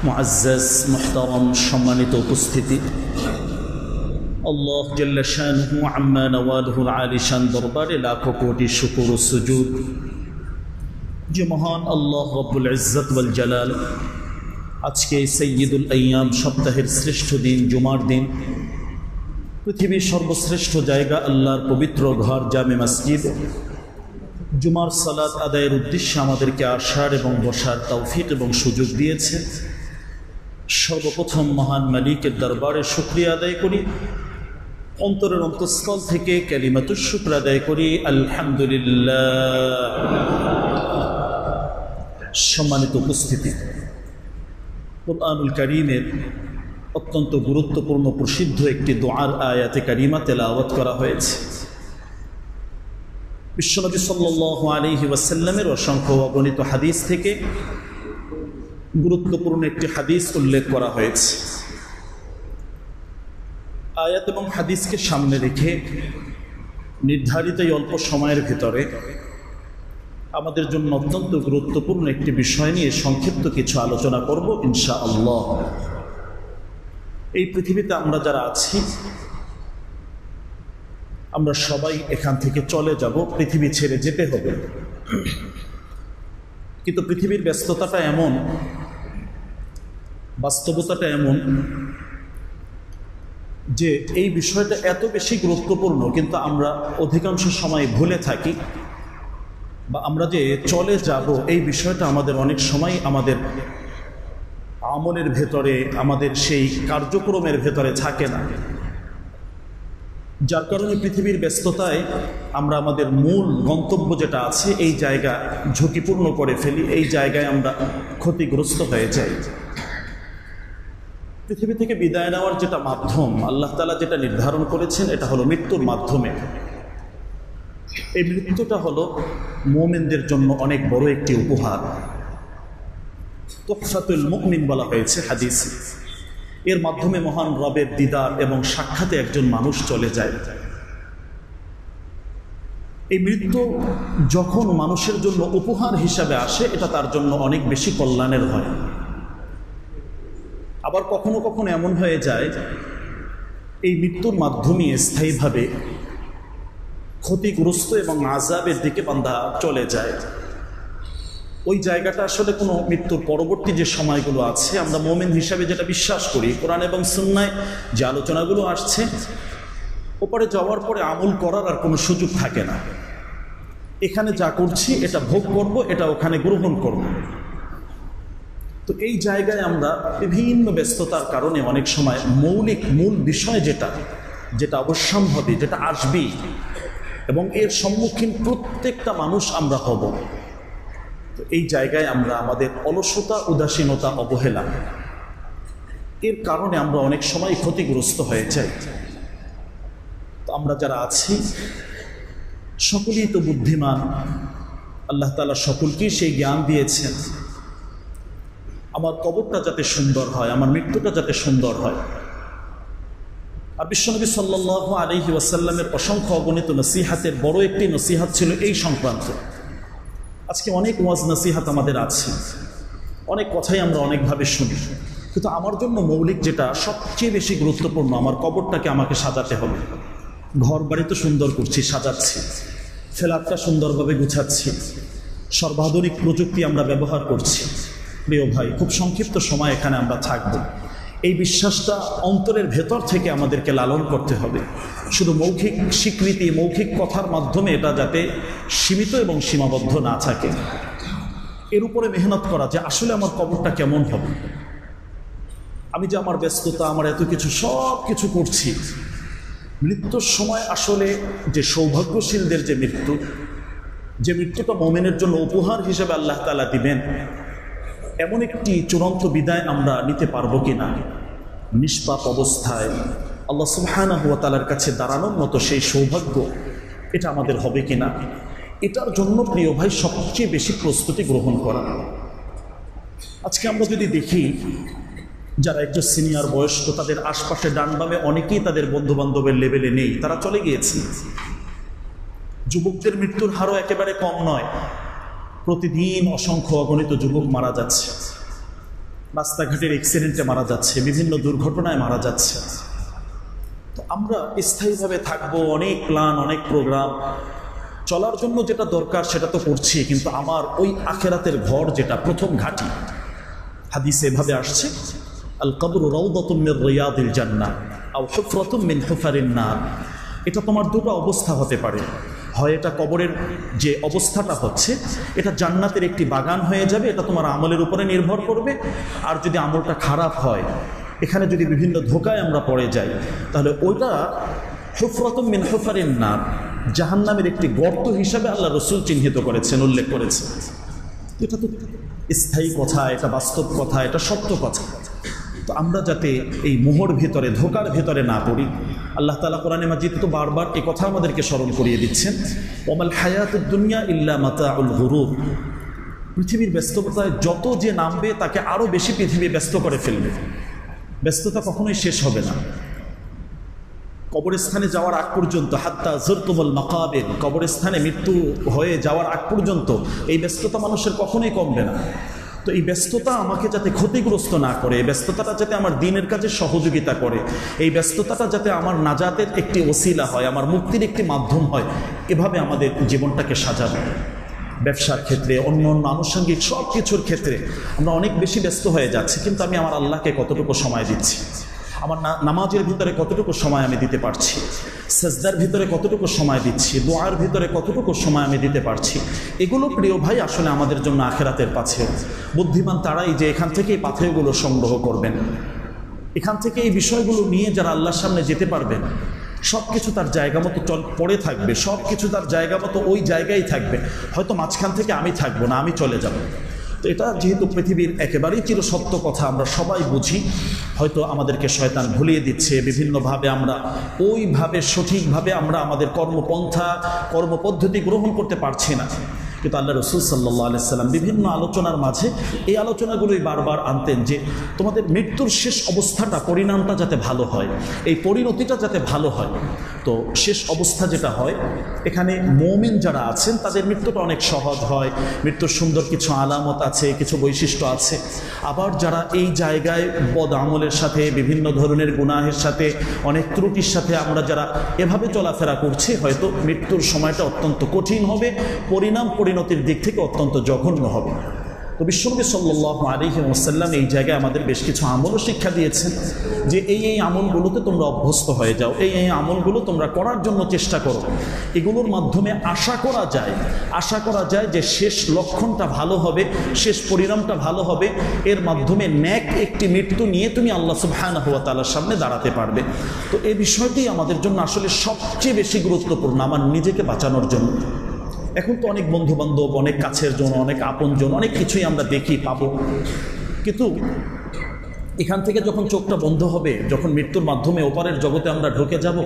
মুআজ্জাজ মুহতারাম সম্মানিত উপস্থিতি, আল্লাহ জাল্লা শানুহু আম্মা নওয়ালুহুল আলিশান দরবারে লাখো কোটি শুকর ও সুজুদ যে মহান আল্লাহ রব্বুল ইজ্জত ওয়াল জালাল আজকে সাইয়্যিদুল আইয়াম সপ্তাহের শ্রেষ্ঠ দিন জুমার দিন, পৃথিবীর সর্বশ্রেষ্ঠ জায়গা আল্লাহর পবিত্র ঘর জামে মসজিদ, জুমার সালাত আদায়ের উদ্দেশ্যে আমাদেরকে আসার এবং বসার তৌফিক এবং সুযোগ দিয়েছে। সর্বপ্রথম মহান মালিকের দরবারে শুকরিয়া আদায় করি, অন্তরের অন্তঃস্থল থেকে কালিমাতুশ শুকর আদায় করি, আলহামদুলিল্লাহ। সম্মানিত উপস্থিতি, কুরআনুল কারীমের অত্যন্ত গুরুত্বপূর্ণ প্রসিদ্ধ একটি দোয়ার আয়াতে কারিমা তেলাওয়াত করা হয়েছে। বিশ্বনবী সাল্লাল্লাহু আলাইহি ওয়াসাল্লামের অসংখ্য অগণিত হাদিস থেকে গুরুত্বপূর্ণ একটি হাদিস উল্লেখ করা হয়েছে। আয়াত এবং হাদিসকে সামনে রেখে নির্ধারিত এই অল্প সময়ের ভিতরে আমাদের জন্য অত্যন্ত গুরুত্বপূর্ণ একটি বিষয় নিয়ে সংক্ষিপ্ত কিছু আলোচনা করব ইনশাআল্লাহ। এই পৃথিবীতে আমরা যারা আছি আমরা সবাই এখান থেকে চলে যাব, পৃথিবী ছেড়ে যেতে হবে। কিন্তু পৃথিবীর ব্যস্ততাটা এমন, বাস্তবতাটা এমন যে এই বিষয়টা এত বেশি গুরুত্বপূর্ণ, কিন্তু আমরা অধিকাংশ সময় ভুলে থাকি, বা আমরা যে চলে যাব এই বিষয়টা আমাদের অনেক সময় আমাদের আমলের ভেতরে, আমাদের সেই কার্যক্রমের ভেতরে থাকে না। যার কারণে পৃথিবীর ব্যস্ততায় আমরা আমাদের মূল গন্তব্য যেটা আছে এই জায়গা ঝুঁকিপূর্ণ করে ফেলি, এই জায়গায় আমরা ক্ষতিগ্রস্ত হয়ে যাই। পৃথিবী থেকে বিদায় নেওয়ার যেটা মাধ্যম আল্লাহ তাআলা যেটা নির্ধারণ করেছেন এটা হলো মৃত্যুর মাধ্যমে। এই মৃত্যুটা হলো মুমিনদের জন্য অনেক বড় একটি উপহার। তুহফাতুল মুমিন বলা হয়েছে হাদিসে। এর মাধ্যমে মহান রবের দিদার এবং সাক্ষাতে একজন মানুষ চলে যায়। এই মৃত্যু যখন মানুষের জন্য উপহার হিসাবে আসে এটা তার জন্য অনেক বেশি কল্যাণের হয়। আবার কখনো কখনো এমন হয়ে যায় এই মৃত্যুর মাধ্যমে স্থায়ীভাবে ক্ষতিগ্রস্ত এবং আযাবের দিকে বান্দা চলে যায়। ওই জায়গাটা আসলে কোনো মৃত্যুর পরবর্তী যে সময়গুলো আছে আমরা মুমিন হিসাবে যেটা বিশ্বাস করি, কোরআন এবং সুন্নায় যে আলোচনাগুলো আসছে, ওপারে যাওয়ার পরে আমল করার আর কোনো সুযোগ থাকে না। এখানে যা করছি এটা ভোগ করব, এটা ওখানে গ্রহণ করব। তো এই জায়গায় আমরা বিভিন্ন ব্যস্ততার কারণে অনেক সময় মূল বিষয় যেটা অবশ্যম্ভাবী, যেটা আসবেই এবং এর সম্মুখীন প্রত্যেকটা মানুষ আমরা হব, তো এই জায়গায় আমরা আমাদের অলসতা, উদাসীনতা, অবহেলা এর কারণে আমরা অনেক সময় ক্ষতিগ্রস্ত হয়ে যাই। তো আমরা যারা আছি সকলেই তো বুদ্ধিমান, আল্লাহ তাআলা সকলকেই সেই জ্ঞান দিয়েছেন। আমার কবরটা যাতে সুন্দর হয়, আমার মৃত্যুটা যাতে সুন্দর হয়। আর বিশ্বনবী সাল্লাল্লাহু আলাইহি ওয়াসাল্লামের অসংখ্য অগণিত নসিহাতের বড় একটি নসিহাত ছিল এই সংক্রান্ত। আজকে অনেক ওয়াজ নসিহাত আমাদের আছে, অনেক কথাই আমরা অনেকভাবে শুনি, কিন্তু আমার জন্য মৌলিক যেটা সবচেয়ে বেশি গুরুত্বপূর্ণ, আমার কবরটাকে আমাকে সাজাতে হবে। ঘর বাড়ি তো সুন্দর করছি, সাজাচ্ছি, ফ্ল্যাটটা সুন্দরভাবে গুছাচ্ছি, সর্বাধুনিক প্রযুক্তি আমরা ব্যবহার করছি। প্রিয় ভাই, খুব সংক্ষিপ্ত সময় এখানে আমরা থাকব। এই বিশ্বাসটা অন্তরের ভেতর থেকে আমাদেরকে লালন করতে হবে। শুধু মৌখিক স্বীকৃতি, মৌখিক কথার মাধ্যমে এটা যাতে সীমিত এবং সীমাবদ্ধ না থাকে। এর উপরে মেহনত করা যে আসলে আমার কবরটা কেমন হবে। আমি যে আমার ব্যস্ততা, আমার এত কিছু সব কিছু করছি, মৃত্যুর সময় আসলে যে সৌভাগ্যশীলদের যে মৃত্যুটা মুমিনের জন্য উপহার হিসেবে আল্লাহ তাআলা দিবেন, এমন একটি চূড়ান্ত বিদায় আমরা নিতে পারবো কিনা, নিষ্পাপ অবস্থায় আল্লাহ সুবহানাহু ওয়া তাআলার কাছে দাঁড়ানোর মতো সেই সৌভাগ্য এটা আমাদের হবে কিনা, এটার জন্য প্রিয় ভাই সবচেয়ে বেশি প্রস্তুতি গ্রহণ করা। আজকে আমরা যদি দেখি যারা একটু সিনিয়র বয়স্ক, তাদের আশপাশে ডান বামে অনেকেই তাদের বন্ধু বান্ধবের লেভেলে নেই, তারা চলে গিয়েছে। যুবকদের মৃত্যুর হারও একেবারে কম নয়, প্রতিদিন অসংখ্য অগণিত যুবক মারা যাচ্ছে। রাস্তাঘাটের অ্যাক্সিডেন্টে মারা যাচ্ছে, বিভিন্ন দুর্ঘটনায় মারা যাচ্ছে। তো আমরা স্থায়ীভাবে থাকবো, অনেক প্ল্যান, অনেক প্রোগ্রাম, চলার জন্য যেটা দরকার সেটা তো করছি, কিন্তু আমার ওই আখেরাতের ঘর যেটা প্রথম ঘাঁটি, হাদিসে এভাবে আসছে, আল কবরু রাউদাতুম মির রিয়াদিল জান্নাহ আও হুফরাতুম মিন হুফারিন নার। এটা তোমার দুটো অবস্থা হতে পারে, হয় এটা কবরের যে অবস্থাটা হচ্ছে এটা জান্নাতের একটি বাগান হয়ে যাবে, এটা তোমার আমলের উপরে নির্ভর করবে। আর যদি আমলটা খারাপ হয়, এখানে যদি বিভিন্ন ধোকায় আমরা পড়ে যাই, তাহলে ওইটা হুফরাতুম মিন হুফারিন নার, জাহান্নামের একটি গর্ত হিসাবে আল্লাহ রসুল চিহ্নিত করেছেন, উল্লেখ করেছেন। এটা তো স্থায়ী কথা, এটা বাস্তব কথা, এটা সত্য কথা। তো আমরা যাতে এই মোহর ভেতরে, ধোকার ভেতরে না পড়ি, আল্লাহ তাআলা কোরআনে মাজিদ তো বারবার এই কথা আমাদেরকে স্মরণ করিয়ে দিচ্ছেন, ওয়ামাল হায়াতুদ দুনিয়া ইল্লা মাতাউল গুরুর। পৃথিবীর ব্যস্ততায় যত যে নামবে তাকে আরও বেশি পৃথিবী ব্যস্ত করে ফেলবে। ব্যস্ততা কখনোই শেষ হবে না। কবরস্থানে যাওয়ার আগ পর্যন্ত, হাত্তা যুরতুমুল মাকাবির, কবরস্থানে মৃত্যু হয়ে যাওয়ার আগ পর্যন্ত এই ব্যস্ততা মানুষের কখনোই কমবে না। তো এই ব্যস্ততা আমাকে যাতে ক্ষতিগ্রস্ত না করে, এই ব্যস্ততাটা যাতে আমার দ্বীনের কাজে সহযোগিতা করে, এই ব্যস্ততাটা যাতে আমার নাজাতের একটি ওসিলা হয়, আমার মুক্তির একটি মাধ্যম হয়, এভাবে আমাদের জীবনটাকে সাজাবো। ব্যবসার ক্ষেত্রে, অন্য অন্য আনুষঙ্গিক সব কিছুর ক্ষেত্রে আমরা অনেক বেশি ব্যস্ত হয়ে যাচ্ছি, কিন্তু আমি আমার আল্লাহকে কতটুকু সময় দিচ্ছি, আমার নামাজের ভিতরে কতটুকু সময় আমি দিতে পারছি, সেজদার ভিতরে কতটুকু সময় দিচ্ছি, দোয়ার ভিতরে কতটুকু সময় আমি দিতে পারছি। এগুলো প্রিয় ভাই আসলে আমাদের জন্য আখেরাতের পাথেয়। বুদ্ধিমান তারাই যে এখান থেকে এই পাথেয়গুলো সংগ্রহ করবেন, এখান থেকে এই বিষয়গুলো নিয়ে যারা আল্লাহর সামনে যেতে পারবেন, সব কিছু তার জায়গা মতো পড়ে থাকবে, সব কিছু তার জায়গা মতো ওই জায়গায় থাকবে, হয়তো মাঝখান থেকে আমি থাকবো না, আমি চলে যাব। তো এটা যেহেতু পৃথিবীর একেবারেই চিরসত্য কথা, আমরা সবাই বুঝি, হয়তো আমাদেরকে শয়তান ভুলিয়ে দিচ্ছে বিভিন্নভাবে, আমরা ওইভাবে সঠিকভাবে আমরা আমাদের কর্মপন্থা, কর্মপদ্ধতি গ্রহণ করতে পারছি না। কিন্তু আল্লাহ রসুল সাল্লাল্লাহু আলাইহি সাল্লাম বিভিন্ন আলোচনার মাঝে এই আলোচনাগুলোই বারবার আনতেন যে তোমাদের মৃত্যুর শেষ অবস্থাটা, পরিণামটা যাতে ভালো হয়, এই পরিণতিটা যাতে ভালো হয়। তো শেষ অবস্থা যেটা হয়, এখানে মুমিন যারা আছেন তাদের মৃত্যুটা অনেক সহজ হয়, মৃত্যুর সুন্দর কিছু আলামত আছে, কিছু বৈশিষ্ট্য আছে। আবার যারা এই জায়গায় বদ আমলের সাথে, বিভিন্ন ধরনের গুনাহের সাথে, অনেক ত্রুটির সাথে আমরা যারা এভাবে চলাফেরা করছি, হয়তো মৃত্যুর সময়টা অত্যন্ত কঠিন হবে, পরিণতির দিক থেকে অত্যন্ত জঘন্য হবে। তো বিশ্বনবী সাল্লাল্লাহু আলাইহি ওয়াসাল্লাম এই জায়গায় আমাদের বেশ কিছু আমলও শিক্ষা দিয়েছেন যে এই আমলগুলোতে তোমরা অভ্যস্ত হয়ে যাও, এই আমলগুলো তোমরা করার জন্য চেষ্টা করো। এগুলোর মাধ্যমে আশা করা যায় যে শেষ লক্ষণটা ভালো হবে, শেষ পরিণামটা ভালো হবে, এর মাধ্যমে ন্যাক একটি মৃত্যু নিয়ে তুমি আল্লাহ সুবহানাহু ওয়া তাআলার সামনে দাঁড়াতে পারবে। তো এই বিষয়টি আমাদের জন্য আসলে সবচেয়ে বেশি গুরুত্বপূর্ণ, আমার নিজেকে বাঁচানোর জন্য। এখন তো অনেক বন্ধু বান্ধব, অনেক কাছের জন, অনেক আপনজন, অনেক কিছুই আমরা দেখি, পাবো, কিন্তু এখান থেকে যখন চোখটা বন্ধ হবে, যখন মৃত্যুর মাধ্যমে ওপারের জগতে আমরা ঢুকে যাব,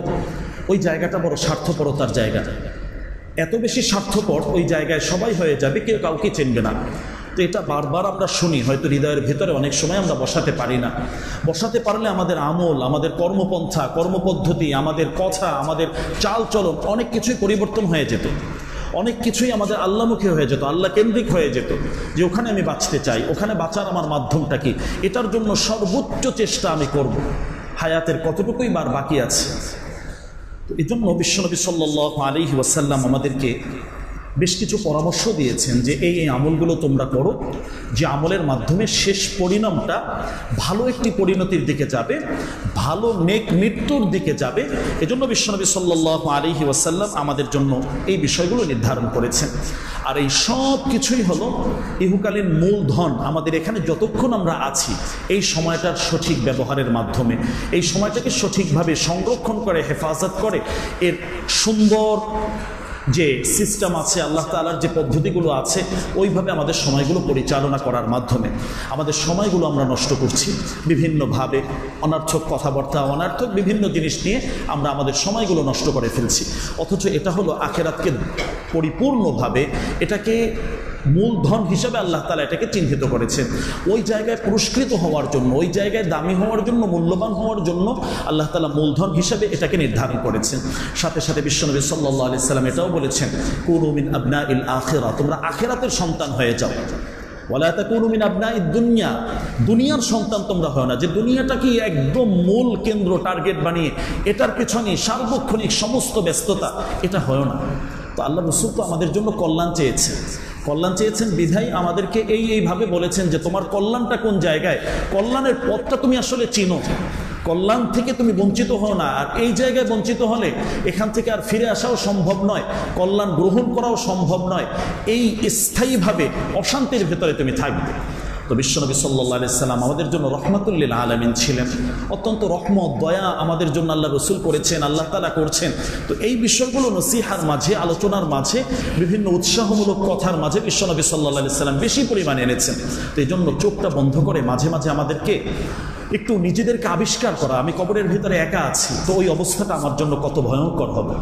ওই জায়গাটা বড় স্বার্থপরতার জায়গা। এত বেশি স্বার্থপর ওই জায়গায় সবাই হয়ে যাবে, কেউ কাউকে চিনবে না। তো এটা বারবার আমরা শুনি, হয়তো হৃদয়ের ভেতরে অনেক সময় আমরা বসাতে পারি না। বসাতে পারলে আমাদের আমল, আমাদের কর্মপন্থা, কর্মপদ্ধতি, আমাদের কথা, আমাদের চাল চলন অনেক কিছুই পরিবর্তন হয়ে যেত, অনেক কিছুই আমাদের আল্লাহমুখী হয়ে যেত, আল্লাহ কেন্দ্রিক হয়ে যেত, যে ওখানে আমি বাঁচতে চাই, ওখানে বাঁচার আমার মাধ্যমটা কি, এটার জন্য সর্বোচ্চ চেষ্টা আমি করব। হায়াতের কতটুকুই বার বাকি আছে। তো এই জন্য বিশ্বনবী সাল্লাল্লাহু আলাইহি ওয়াসাল্লাম আমাদেরকে বেশ কিছু পরামর্শ দিয়েছেন যে এই আমলগুলো তোমরা করো, যে আমলের মাধ্যমে শেষ পরিণামটা ভালো একটি পরিণতির দিকে যাবে, ভালো নেক মৃত্যুর দিকে যাবে। এজন্য বিশ্বনবী সাল্লাল্লাহু আলাইহি ওয়াসাল্লাম আমাদের জন্য এই বিষয়গুলো নির্ধারণ করেছেন। আর এই সব কিছুই হলো ইহকালীন মূলধন। আমাদের এখানে যতক্ষণ আমরা আছি, এই সময়টার সঠিক ব্যবহারের মাধ্যমে, এই সময়টাকে সঠিকভাবে সংরক্ষণ করে, হেফাজত করে, এর সুন্দর যে সিস্টেম আছে, আল্লাহ তাআলার যে পদ্ধতিগুলো আছে, ওইভাবে আমাদের সময়গুলো পরিচালনা করার মাধ্যমে আমাদের সময়গুলো আমরা নষ্ট করছি বিভিন্নভাবে, অনর্থক কথাবার্তা, অনর্থক বিভিন্ন জিনিস নিয়ে আমরা আমাদের সময়গুলো নষ্ট করে ফেলছি। অথচ এটা হলো আখিরাতকে পরিপূর্ণভাবে, এটাকে মূলধন হিসাবে আল্লাহ তাআলা এটাকে চিহ্নিত করেছেন। ওই জায়গায় পুরস্কৃত হওয়ার জন্য, ওই জায়গায় দামি হওয়ার জন্য, মূল্যবান হওয়ার জন্য আল্লাহ তাআলা মূলধন হিসাবে এটাকে নির্ধারণ করেছেন। সাথে সাথে বিশ্বনবী সাল্লাল্লাহু আলাইহি সাল্লাম এটাও বলেছেন, কুনু মিন আবনাইল আখিরা, তোমরা আখিরাতের সন্তান হয়ে যাও। ওয়ালা তাকুনু মিন আবনাইদ দুনিয়া, দুনিয়ার সন্তান তোমরা হয় না, যে দুনিয়াটাকে একদম মূল কেন্দ্র টার্গেট বানিয়ে এটার পেছনে সার্বক্ষণিক সমস্ত ব্যস্ততা, এটা হয় না। তো আল্লাহ রসুল তো আমাদের জন্য কল্যাণ চেয়েছেন বিধায় আমাদেরকে এইভাবে বলেছেন যে তোমার কল্যাণটা কোন জায়গায়, কল্যাণের পথটা তুমি আসলে চিনো, কল্যাণ থেকে তুমি বঞ্চিত হও না। আর এই জায়গায় বঞ্চিত হলে এখান থেকে আর ফিরে আসাও সম্ভব নয়, কল্যাণ গ্রহণ করাও সম্ভব নয়, এই স্থায়ীভাবে অশান্তির ভেতরে তুমি থাকবে। তো বিশ্বনবী সাল্লাল্লাহু আলাইহি সাল্লাম আমাদের জন্য রহমাতুল লিল আলামিন ছিলেন, অত্যন্ত রহমত দয়া আমাদের জন্য আল্লাহ রসুল করেছেন, আল্লাহ তাআলা করছেন। তো এই বিষয়গুলো নসিহার মাঝে, আলোচনার মাঝে, বিভিন্ন উৎসাহমূলক কথার মাঝে বিশ্বনবী সাল্লাল্লাহু আলাইহি সাল্লাম বেশি পরিমাণে এনেছেন। তো এই জন্য চোখটা বন্ধ করে মাঝে মাঝে আমাদেরকে একটু নিজেদেরকে আবিষ্কার করা, আমি কবরের ভিতরে একা আছি, তো ওই অবস্থাটা আমার জন্য কত ভয়ঙ্কর হবে,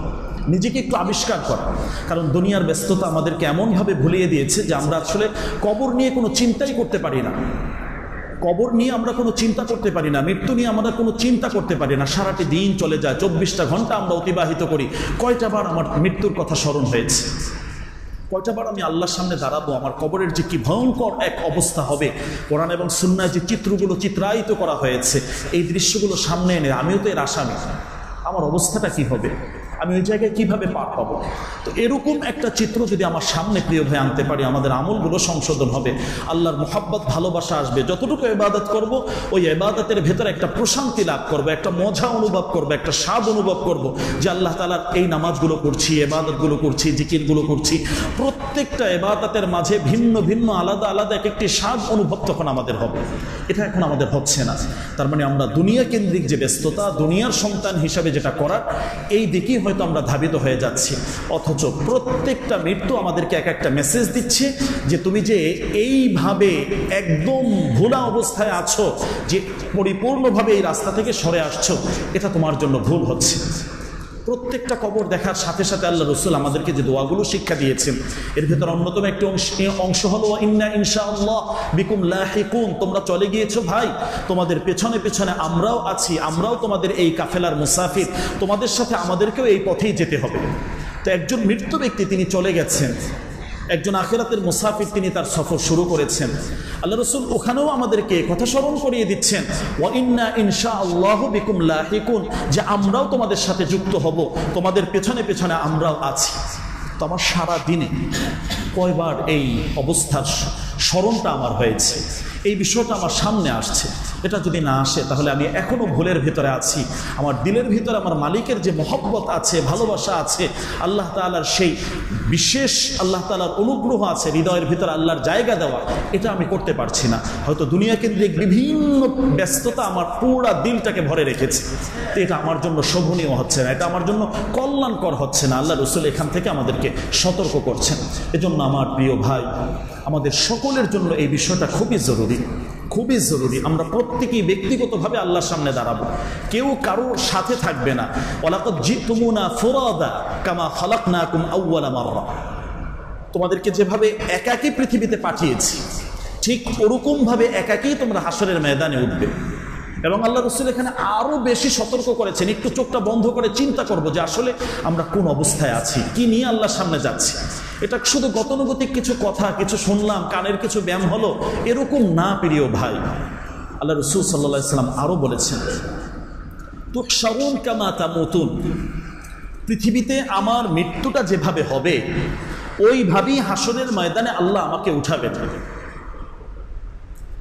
নিজেকে একটু আবিষ্কার করা। কারণ দুনিয়ার ব্যস্ততা আমাদেরকে এমনভাবে ভুলিয়ে দিয়েছে যে আমরা আসলে কবর নিয়ে কোনো চিন্তাই করতে পারি না, কবর নিয়ে আমরা কোনো চিন্তা করতে পারি না, মৃত্যু নিয়ে আমরা কোনো চিন্তা করতে পারি না। সারাটি দিন চলে যায়, 24টা ঘন্টা আমরা অতিবাহিত করি, কয়টা বার আমার মৃত্যুর কথা স্মরণ হয়েছে, কয়টাবার আমি আল্লাহর সামনে দাঁড়াবো, আমার কবরের যে কি ভয়ঙ্কর এক অবস্থা হবে। কোরআন এবং সুন্নায় যে চিত্রগুলো চিত্রায়িত করা হয়েছে, এই দৃশ্যগুলো সামনে এনে আমিও তো এর আসামি, আমার অবস্থাটা কি হবে, আমি ওই জায়গায় কিভাবে পার পাবো। তো এরকম একটা চিত্র যদি আমার সামনে প্রিয় ভাই আনতে পারি, আমাদের আমলগুলো সংশোধন হবে, আল্লাহর মোহাব্বত ভালোবাসা আসবে। যতটুকু ইবাদত করব, ওই ইবাদতের ভেতরে একটা প্রশান্তি লাভ করবো, একটা মজা অনুভব করবো, একটা স্বাদ অনুভব করব যে আল্লাহ তাআলার এই নামাজগুলো করছি, ইবাদতগুলো করছি, জিকিরগুলো করছি, প্রত্যেকটা ইবাদতের মাঝে ভিন্ন ভিন্ন আলাদা আলাদা এক একটি স্বাদ অনুভব তখন আমাদের হবে। এটা এখন আমাদের হচ্ছে না। তার মানে আমরা দুনিয়া কেন্দ্রিক যে ব্যস্ততা, দুনিয়ার সন্তান হিসাবে যেটা করার, এই দিকেই হয়তো আমরা ধাবিত হয়ে যাচ্ছি। অথচ প্রত্যেকটা মৃত্যু আমাদেরকে এক একটা মেসেজ দিচ্ছে যে তুমি যে এইভাবে একদম ভোলা অবস্থায় আছো, যে পরিপূর্ণভাবে এই রাস্তা থেকে সরে আসছো, এটা তোমার জন্য ভুল হচ্ছে। প্রত্যেকটা কবর দেখার সাথে সাথে আল্লাহ রসুল আমাদেরকে যে দোয়াগুলো শিক্ষা দিয়েছেন, এর ভেতর অন্যতম একটি অংশ হলো ইন্না ইনশাআল্লাহ বিকুম লাহিকুন, তোমরা চলে গিয়েছো ভাই, তোমাদের পেছনে পেছনে আমরাও আছি, আমরাও তোমাদের এই কাফেলার মুসাফির, তোমাদের সাথে আমাদেরকেও এই পথেই যেতে হবে। তো একজন মৃত্যু ব্যক্তি তিনি চলে গেছেন, একজন আখিরাতের মুসাফির তিনি তার সফর শুরু করেছেন। আল্লাহ রসুল ওখানেও আমাদেরকে কথা স্মরণ করিয়ে দিচ্ছেন, ওয়া ইন্না ইনশাআল্লাহু বিকুম লাহিকুন, যে আমরাও তোমাদের সাথে যুক্ত হব, তোমাদের পেছনে পেছনে আমরাও আছি। তো আমার সারা দিনে কয়বার এই অবস্থার স্মরণটা আমার হয়েছে, এই বিষয়টা আমার সামনে আসছে। এটা যদি না আসে তাহলে আমি এখনো ভুলের ভিতরে আছি। আমার দিলের ভিতরে আমার মালিকের যে মহব্বত আছে, ভালোবাসা আছে, আল্লাহ তাআলার সেই বিশেষ আল্লাহ তাআলার অনুগ্রহ আছে, হৃদয়ের ভিতরে আল্লাহর জায়গা দেওয়া, এটা আমি করতে পারছি না। হয়তো দুনিয়া কেন্দ্রিক বিভিন্ন ব্যস্ততা আমার পুরা দিলটাকে ভরে রেখেছে। তো এটা আমার জন্য শোভনীয় হচ্ছে না, এটা আমার জন্য কল্যাণকর হচ্ছে না। আল্লাহ রসুল এখান থেকে আমাদেরকে সতর্ক করছেন। এজন্য আমার প্রিয় ভাই, আমাদের সকলের জন্য এই বিষয়টা খুবই জরুরি, খুবই জরুরি। আমরা প্রত্যেকেই ব্যক্তিগতভাবে আল্লাহর সামনে দাঁড়াবো, কেউ কারোর সাথে থাকবে না। ওয়ালাকাদ জিতুমুনা ফুরাদা কামা খালাকনাকুম আউওয়ালা মাররা, তোমাদেরকে যেভাবে একাকী পৃথিবীতে পাঠিয়েছি, ঠিক ওরকমভাবে একাকী তোমরা হাসরের ময়দানে উঠবে। এবং আল্লাহ রসুল এখানে আরো বেশি সতর্ক করেছেন, একটু চোখটা বন্ধ করে চিন্তা করব যে আসলে আমরা কোন অবস্থায় আছি, কি নিয়ে আল্লাহর সামনে যাচ্ছি। এটা শুধু গতানুগতিক কিছু কথা, কিছু শুনলাম, কানের কিছু ব্যায়াম হলো, এরকম না প্রিয় ভাই। আল্লাহ রসুল সাল্লাল্লাহু আলাইহি সাল্লাম আরো বলেছেন, তুহশারুন কামা তামুতুন, পৃথিবীতে আমার মৃত্যুটা যেভাবে হবে ওইভাবেই হাসরের ময়দানে আল্লাহ আমাকে উঠাবেন।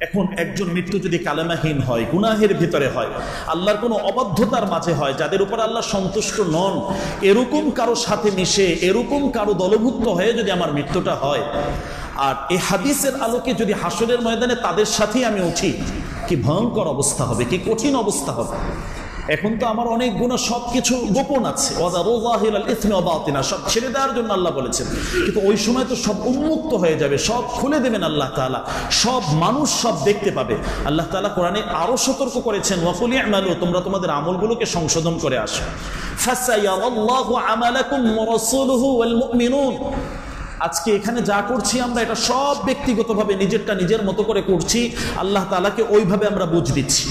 এখন একজন মৃত্যু যদি কালেমাহীন হয়, গুনাহের ভিতরে হয়, আল্লাহর কোনো অবাধ্যতার মাঝে হয়, যাদের উপর আল্লাহ সন্তুষ্ট নন, এরকম কারো সাথে মিশে, এরকম কারো দলভুক্ত হয়ে যদি আমার মৃত্যুটা হয়, আর এই হাদিসের আলোকে যদি হাসরের ময়দানে তাদের সাথেই আমি উঠি, কি ভয়ঙ্কর অবস্থা হবে, কি কঠিন অবস্থা হবে। এখন তো আমার অনেক গুনাহ সবকিছু গোপন আছে, সব ছেড়ে দেওয়ার জন্য আল্লাহ বলেছেন, কিন্তু ওই সময় তো সব উন্মুক্ত হয়ে যাবে, সব খুলে দেবেন আল্লাহ তাআলা, সব মানুষ সব দেখতে পাবে। আল্লাহ তাআলা কোরআনে আরো সতর্ক করেছেন, ওয়াকুল ই'মালু, তোমরা তোমাদের আমলগুলোকে সংশোধন করে আসো, ফাসায়াল্লাহু আমালাকুম ওয়া রাসূলুহু ওয়াল মুমিনুন। আজকে এখানে যা করছি আমরা, এটা সব ব্যক্তিগতভাবে নিজেরটা নিজের মতো করে করছি, আল্লাহ তাআলাকে ওইভাবে আমরা বুঝ দিচ্ছি।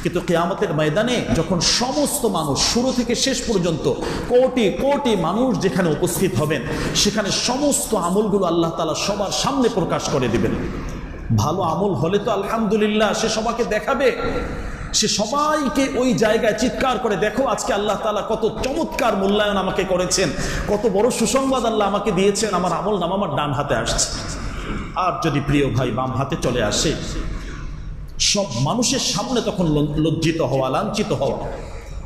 কিন্তু কিয়ামতের ময়দানে যখন সমস্ত মানুষ শুরু থেকে শেষ পর্যন্ত কোটি কোটি মানুষ যেখানে উপস্থিত হবেন, সেখানে সমস্ত আমলগুলো আল্লাহ তাআলা সবার সামনে প্রকাশ করে দিবেন। ভালো আমল হলে তো আলহামদুলিল্লাহ, সে সবাইকে দেখাবে, সে সবাইকে ওই জায়গায় চিৎকার করে, দেখো আজকে আল্লাহ তাআলা কত চমৎকার মূল্যায়ন আমাকে করেছেন, কত বড় সুসংবাদ আল্লাহ আমাকে দিয়েছেন, আমার আমল নামা আমার ডান হাতে আসছে। আর যদি প্রিয় ভাই বাম হাতে চলে আসে, সব মানুষের সামনে তখন লজ্জিত হওয়া, লাঞ্ছিত হওয়া।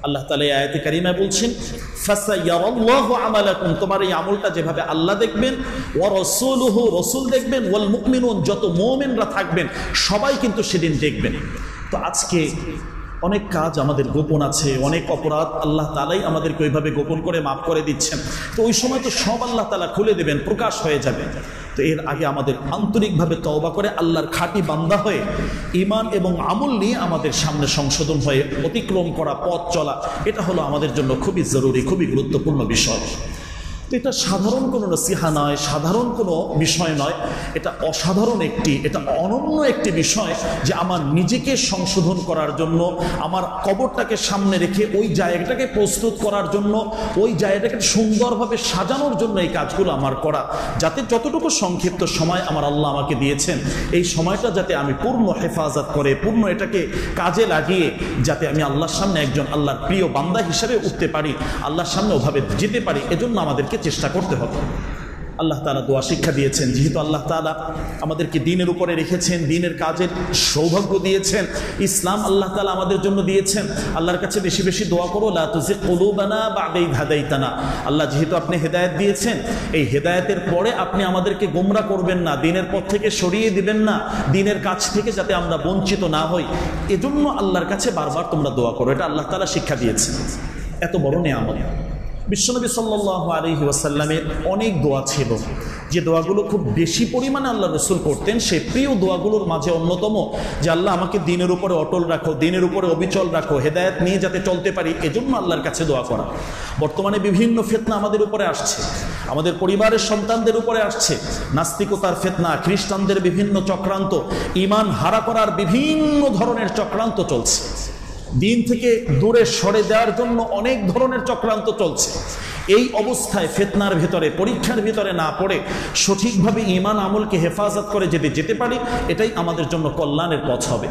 আল্লাহ তাআলা এই আয়াতে কারিমায় বলছেন, ফাসায়ারাল্লাহু আমালাকুম, তোমার এই আমলটা যেভাবে আল্লাহ দেখবেন, ওয়া রাসূলুহু, রাসূল দেখবেন, ওয়াল মুমিনুন, যত মুমিনরা থাকবেন সবাই কিন্তু সেদিন দেখবেন। তো আজকে অনেক কাজ আমাদের গোপন আছে, অনেক অপরাধ আল্লাহ তাআলাই আমাদেরকে ওইভাবে গোপন করে মাফ করে দিচ্ছেন। তো ওই সময় তো সব আল্লাহ তাআলা খুলে দেবেন, প্রকাশ হয়ে যাবে। তো এর আগে আমাদের আন্তরিকভাবে তওবা করে আল্লাহর খাঁটি বান্দা হয়ে ঈমান এবং আমল নিয়ে আমাদের সামনে সংশোধন হয়ে অতিক্রম করা, পথ চলা, এটা হলো আমাদের জন্য খুবই জরুরি, খুবই গুরুত্বপূর্ণ বিষয়। তো এটা সাধারণ কোনো নসিহা নয়, সাধারণ কোনো বিষয় নয়, এটা অসাধারণ এটা অনন্য একটি বিষয়, যে আমার নিজেকে সংশোধন করার জন্য, আমার কবরটাকে সামনে রেখে ওই জায়গাটাকে প্রস্তুত করার জন্য, ওই জায়গাটাকে সুন্দরভাবে সাজানোর জন্য এই কাজগুলো আমার করা, যাতে যতটুকু সংক্ষিপ্ত সময় আমার আল্লাহ আমাকে দিয়েছেন, এই সময়টা যাতে আমি পূর্ণ হেফাজত করে, পূর্ণ এটাকে কাজে লাগিয়ে যাতে আমি আল্লাহর সামনে একজন আল্লাহর প্রিয় বান্দা হিসেবে উঠতে পারি, আল্লাহর সামনে ওভাবে যেতে পারি, এজন্য আমাদেরকে চেষ্টা করতে হবে। আল্লাহ তাআলা দোয়া শিক্ষা দিয়েছেন, যেহেতু আল্লাহ তাআলা আমাদেরকে দ্বীনের উপরে রেখেছেন, দ্বীনের কাজের সৌভাগ্য দিয়েছেন, ইসলাম আল্লাহ তাআলা আমাদের জন্য দিয়েছেন। আল্লাহর কাছে বেশি বেশি দোয়া করো, লা তুযিগ কুলুবানা বা'দা ইয হাদাইতানা। আল্লাহ যেহেতু আপনি হেদায়েত দিয়েছেন, এই হেদায়েতের পরে আপনি আমাদেরকে গোমরাহ করবেন না, দ্বীনের পথ থেকে সরিয়ে দিবেন না, দ্বীনের কাজ থেকে যাতে আমরা বঞ্চিত না হই, এজন্য আল্লাহর কাছে বারবার তোমরা দোয়া করো। এটা আল্লাহ তাআলা শিক্ষা দিয়েছেন, এত বড় নিয়ামত। বিশ্বনবী সাল্লাল্লাহু আলাইহি ওয়াসাল্লামের অনেক দোয়া ছিল, যে দোয়াগুলো খুব বেশি পরিমাণে আল্লাহ রাসূল করতেন। সেই প্রিয় দোয়াগুলোর মাঝে অন্যতম, যে আল্লাহ আমাকে দ্বীনের উপরে অটল রাখো, দ্বীনের উপরে অবিচল রাখো, হেদায়েত নিয়ে যাতে চলতে পারি, এজন্য আল্লাহর কাছে দোয়া করা। বর্তমানে বিভিন্ন ফিতনা আমাদের উপরে আসছে, আমাদের পরিবারের সন্তানদের উপরে আসছে, নাস্তিকতার ফিতনা, খ্রিস্টানদের বিভিন্ন চক্রান্ত, ঈমান হারা করার বিভিন্ন ধরনের চক্রান্ত চলছে, দিন থেকে দূরে সরে দেওয়ার জন্য অনেক ধরনের চক্রান্ত চলছে। এই অবস্থায় ফিতনার ভিতরে, পরীক্ষার ভিতরে না পড়ে সঠিকভাবে ঈমান আমলকে হেফাজত করে যদি যেতে পারি, এটাই আমাদের জন্য কল্যাণের পথ হবে।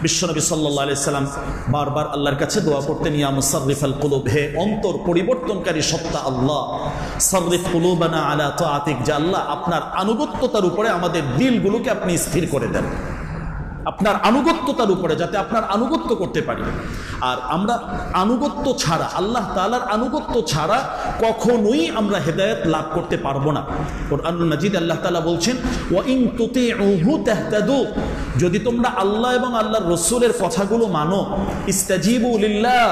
বিশ্বনবী সাল্লাল্লাহু আলাইহি সাল্লাম বারবার আল্লাহর কাছে দোয়া করতেন, ইয়া মুসাররিফাল কুলুব, হে অন্তর পরিবর্তনকারী সত্তা আল্লাহ, সাররিফ কুলুবানা আলা তাআতিক, যে আল্লাহ আপনার আনুগত্যতার উপরে আমাদের দিলগুলোকে আপনি স্থির করে দেন, আপনার আনুগত্যতার উপরে যাতে আপনার আনুগত্য করতে পারি। আর আমরা আনুগত্য ছাড়া, আল্লাহ তাআলার আনুগত্য ছাড়া কখনোই আমরা হেদায়েত লাভ করতে পারবো না। কুরআনুল মাজিদ আল্লাহ তাআলা বলছেন, ওয়া ইন তুতিউহু তাহতাদু, যদি তোমরা আল্লাহ এবং আল্লাহর রাসূলের কথাগুলো মানো, ইস্তাজিবু লিল্লাহ,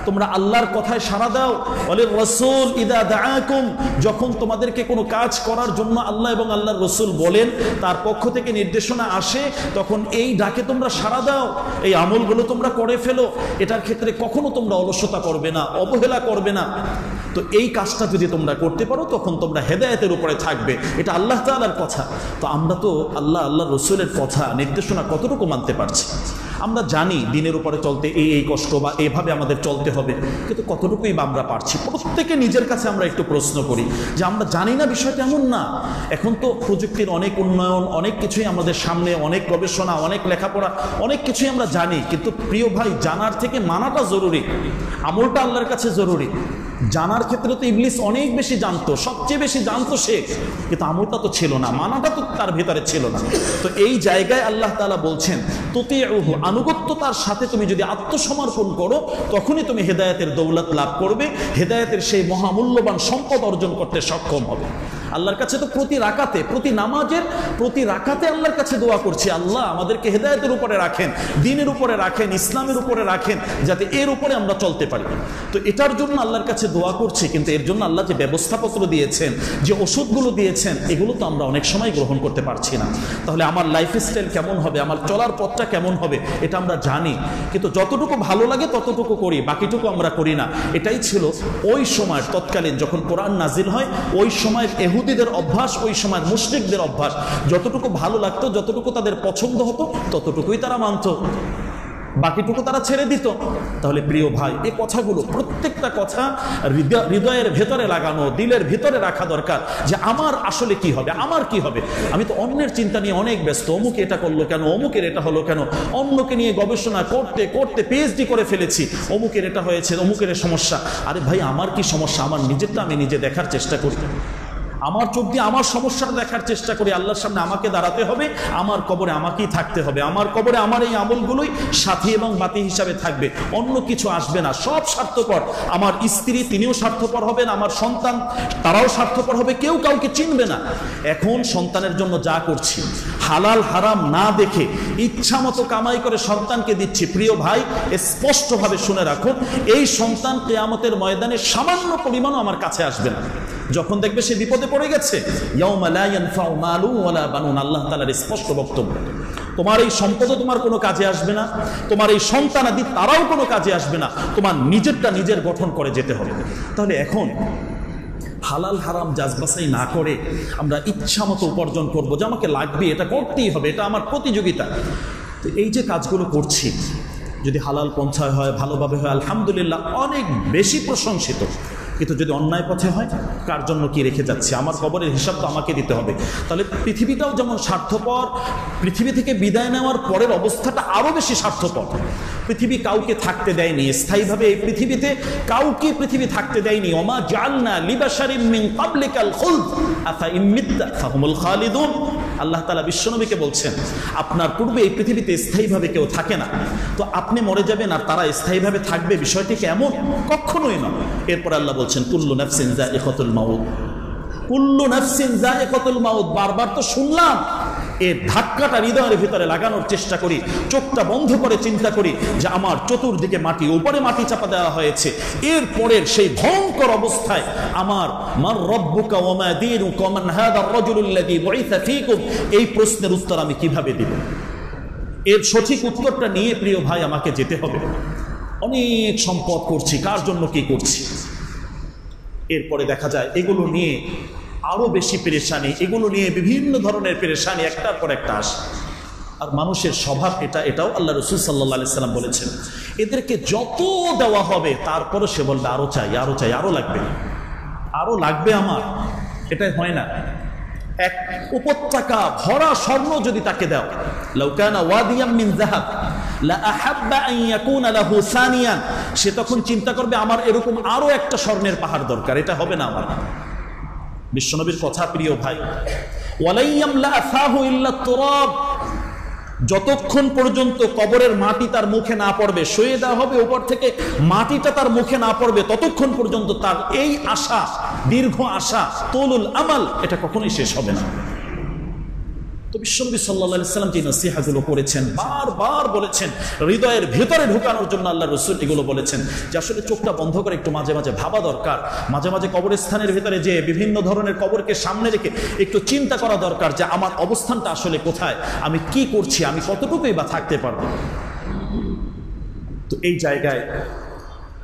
তোমরা আল্লাহর কথায় সাড়া দাও, ওয়ালির রাসূল ইদা দাআকুম, যখন তোমাদেরকে কোনো কাজ করার জন্য আল্লাহ এবং আল্লাহর রাসূল বলেন, তার পক্ষ থেকে নির্দেশনা আসে, তখন এই ডাকে তোমরা সাড়া দাও, এই আমলগুলো তোমরা করে ফেলো। এটার ক্ষেত্রে কখনো তোমরা অলসতা করবে না, অবহেলা করবে না। তো এই কাজটা যদি তোমরা করতে পারো, তখন তোমরা হেদায়েতের উপরে থাকবে। এটা আল্লাহ তাআলার কথা। তো আমরা তো আল্লাহ আল্লাহর রাসূলের কথা, নির্দেশনা কতটুকু মানতে পারছি? আমরা জানি দিনের উপরে চলতে এই কষ্ট বা এইভাবে আমাদের চলতে হবে, কিন্তু কতটুকুই বা আমরা পারছি? প্রত্যেকে নিজের কাছে আমরা একটু প্রশ্ন করি যে আমরা জানি না, বিষয়টা এমন না। এখন তো প্রযুক্তির অনেক উন্নয়ন, অনেক কিছুই আমাদের সামনে, অনেক গবেষণা, অনেক লেখাপড়া, অনেক কিছুই আমরা জানি, কিন্তু প্রিয় ভাই, জানার থেকে মানাটা জরুরি, আমলটা আল্লাহর কাছে জরুরি। জানার ক্ষেত্রে তো ইবলিস অনেক বেশি জানতো, সবচেয়ে বেশি জানতো সে, কিন্তু আমলটা তো ছিল না, মানাটা তো তার ভিতরে ছিল না। তো এই জায়গায় আল্লাহ তাআলা বলছেন, তুতিউহু, আনুগত্যতার সাথে তুমি যদি আত্মসমর্পণ করো, তখনই তুমি হেদায়েতের দৌলত লাভ করবে, হেদায়েতের সেই মহামূল্যবান সম্পদ অর্জন করতে সক্ষম হবে। আল্লাহর কাছে তো প্রতি রাকাতে, প্রতি নামাজের প্রতি রাকাতে আল্লাহর কাছে দোয়া করছি, আল্লাহ আমাদেরকে হেদায়েতের উপরে রাখেন, দ্বীনের উপরে রাখেন, ইসলামের উপরে রাখেন, যাতে এর উপরে আমরা চলতে পারি। তো এটার জন্য আল্লাহর কাছে দোয়া করছি, কিন্তু এর জন্য আল্লাহ যে ব্যবস্থাপত্র দিয়েছেন, যে ওষুধগুলো দিয়েছেন, এগুলো তো আমরা অনেক সময় গ্রহণ করতে পারছি না। তাহলে আমার লাইফস্টাইল কেমন হবে, আমার চলার পথটা কেমন হবে, এটা আমরা জানি, কিন্তু যতটুকু ভালো লাগে ততটুকু করি, বাকিটুকু আমরা করি না। এটাই ছিল ওই সময় তৎকালীন যখন কোরআন নাজিল হয়, ওই সময়ের ইহুদিদের অভ্যাস, ওই সময়ের মুশরিকদের অভ্যাস। যতটুকু ভালো লাগতো, যতটুকু তাদের পছন্দ হতো, ততটুকুই তারা মানত। বাকিটুকু তারা ছেড়ে দিত। তাহলে প্রিয় ভাই, এই কথাগুলো প্রত্যেকটা কথা হৃদয়ের ভেতরে লাগানো, দিলের ভেতরে রাখা দরকার যে আমার আসলে কি হবে, আমার কি হবে। আমি তো অন্যের চিন্তা নিয়ে অনেক ব্যস্ত, অমুকে এটা করলো কেন, অমুকের এটা হলো কেন, অন্যকে নিয়ে গবেষণা করতে করতে পিএইচডি করে ফেলেছি, অমুকের এটা হয়েছে, অমুকের সমস্যা। আরে ভাই, আমার কি সমস্যা? আমার নিজেরটা আমি নিজে দেখার চেষ্টা করি, আমার চোখ দিয়ে আমার সমস্যাটা দেখার চেষ্টা করি। আল্লাহর সামনে আমাকে দাঁড়াতে হবে, আমার কবরে আমাকেই থাকতে হবে, আমার কবরে আমার এই আমলগুলোই সাথী এবং বাতি হিসাবে থাকবে, অন্য কিছু আসবে না। সব স্বার্থপর, আমার স্ত্রী তিনিও স্বার্থপর হবেন, আমার সন্তান তারাও স্বার্থপর হবে, কেউ কাউকে চিনবে না। এখন সন্তানের জন্য যা করছি, হালাল হারাম না দেখে ইচ্ছা মতো কামাই করে সন্তানকে দিচ্ছি, প্রিয় ভাই স্পষ্টভাবে শুনে রাখুন, এই সন্তান কিয়ামতের ময়দানে সামান্য পরিমাণও আমার কাছে আসবে না। যখন দেখবে সে বিপদে পড়ে গেছে, ইয়াউমা লা ইয়ানফাউ মালু ওয়ালা বানুন, আল্লাহ তাআলার স্পষ্ট বক্তব্য। তোমার এই সম্পদও তোমার কোনো কাজে আসবে না, তোমার এই সন্তানাদি তারাও কোনো কাজে আসবে না, তোমার নিজেরটা নিজের গঠন করে যেতে হবে। তাহলে এখন হালাল হারাম যাচবাছাই না করে আমরা ইচ্ছা মতো উপার্জন করবো, যে আমাকে লাগবে, এটা করতেই হবে, এটা আমার প্রতিযোগিতা। তো এই যে কাজগুলো করছি, যদি হালাল পন্থায় হয়, ভালোভাবে হয়, আলহামদুলিল্লাহ অনেক বেশি প্রশংসিত। কিন্তু যদি অন্যায় পথে হয়, কার জন্য কি রেখে যাচ্ছে? আমার কবরের হিসাব তো আমাকে দিতে হবে। তাহলে পৃথিবীটাও যেমন স্বার্থপর, পৃথিবী থেকে বিদায় নেওয়ার পরের অবস্থাটা আরো বেশি স্বার্থপর। পৃথিবী কাউকে থাকতে দেয়নি স্থায়ীভাবে, এই পৃথিবীতে কাউকে পৃথিবী থাকতে দেয়নি। ওমা জাআলনা লিবাশারিন মিন ক্বাবলিকাল খুলদ আফা ইন মিত্তা ফাহুমুল খালিদুন। আল্লাহ তাআলা বিশ্বনবীকে বলছেন, আপনার পূর্বে এই পৃথিবীতে স্থায়ীভাবে কেউ থাকে না, তো আপনি মরে যাবেন আর তারা স্থায়ীভাবে থাকবে, বিষয়টি কেমন? কখনোই নয়। এরপর আল্লাহ বলছেন, কুল্লু নাফসিন যায়িকাতুল মাউত, কুল্লু নাফসিন যায়িকাতুল মাউত। বারবার তো শুনলাম, এর ধাক্কাটা হৃদয়ের ভিতরে লাগানোর চেষ্টা করি, চোখটা বন্ধ করে চিন্তা করি যে আমার চতুর্দিকে মাটি, উপরে মাটি চাপা দেওয়া হয়েছে, এর পরের সেই ভয়ঙ্কর অবস্থায় আমার মান রব্বুকা ওয়া মা দীনুকা ওয়া মান হাদার রাজুলুল্লাযী বুইসা ফীকুম, এই প্রশ্নের উত্তর আমি কিভাবে দিব? এর সঠিক উত্তরটা নিয়ে প্রিয় ভাই আমাকে যেতে হবে। অনেক সম্পদ করছি, কার জন্য কি করছি? এরপরে দেখা যায় এগুলো নিয়ে আরো বেশি পেরেশানি, এগুলো নিয়ে বিভিন্ন ধরনের পেরেশানি একটার পর একটা আসে। আর মানুষের স্বভাব এটাও আল্লাহ রাসূল সাল্লাল্লাহু আলাইহি সাল্লাম বলেছেন, এদেরকে যত দেওয়া হবে তারপরে সে বলবে আরো চাই, আরো চাই, আরো লাগবে, আরো লাগবে আমার। এটাই হয় না। এক উপত্যকা ভরা স্বর্ণ যদি তাকে দাও, লাউ কানা ওয়াদিয়াম মিন যাহাব লা আহাব্বা আন ইয়াকুনা লাহু সানিয়ান, সে তখন চিন্তা করবে আমার এরকম আরো একটা স্বর্ণের পাহাড় দরকার, এটা হবে না আমার। বিশ্বনবীর কথা প্রিয় ভাই, ওয়ালাইয়ামলা আফাহু ইল্লা তুরাব, যতক্ষণ পর্যন্ত কবরের মাটি তার মুখে না পড়বে, শুয়ে দেওয়া হবে উপর থেকে, মাটিটা তার মুখে না পড়বে, ততক্ষণ পর্যন্ত তার এই আশা, দীর্ঘ আশা, তুলুল আমাল, এটা কখনোই শেষ হবে না। তো বিশ্বনবী সাল্লাল্লাহু আলাইহি সাল্লাম যে নসিহাতগুলো করেছেন, বারবার বলেছেন, হৃদয়ের ভেতরে ঢোকানোর জন্য আল্লাহ রাসূল এগুলো বলেছেন যে আসলে চোখটা বন্ধ করে একটু মাঝে মাঝে ভাবা দরকার, মাঝে মাঝে কবরস্থানের ভেতরে যে বিভিন্ন ধরনের কবরকে সামনে রেখে একটু চিন্তা করা দরকার যে আমার অবস্থানটা আসলে কোথায়, আমি কি করছি, আমি কতটুকুই বা থাকতে পারবো। তো এই জায়গায়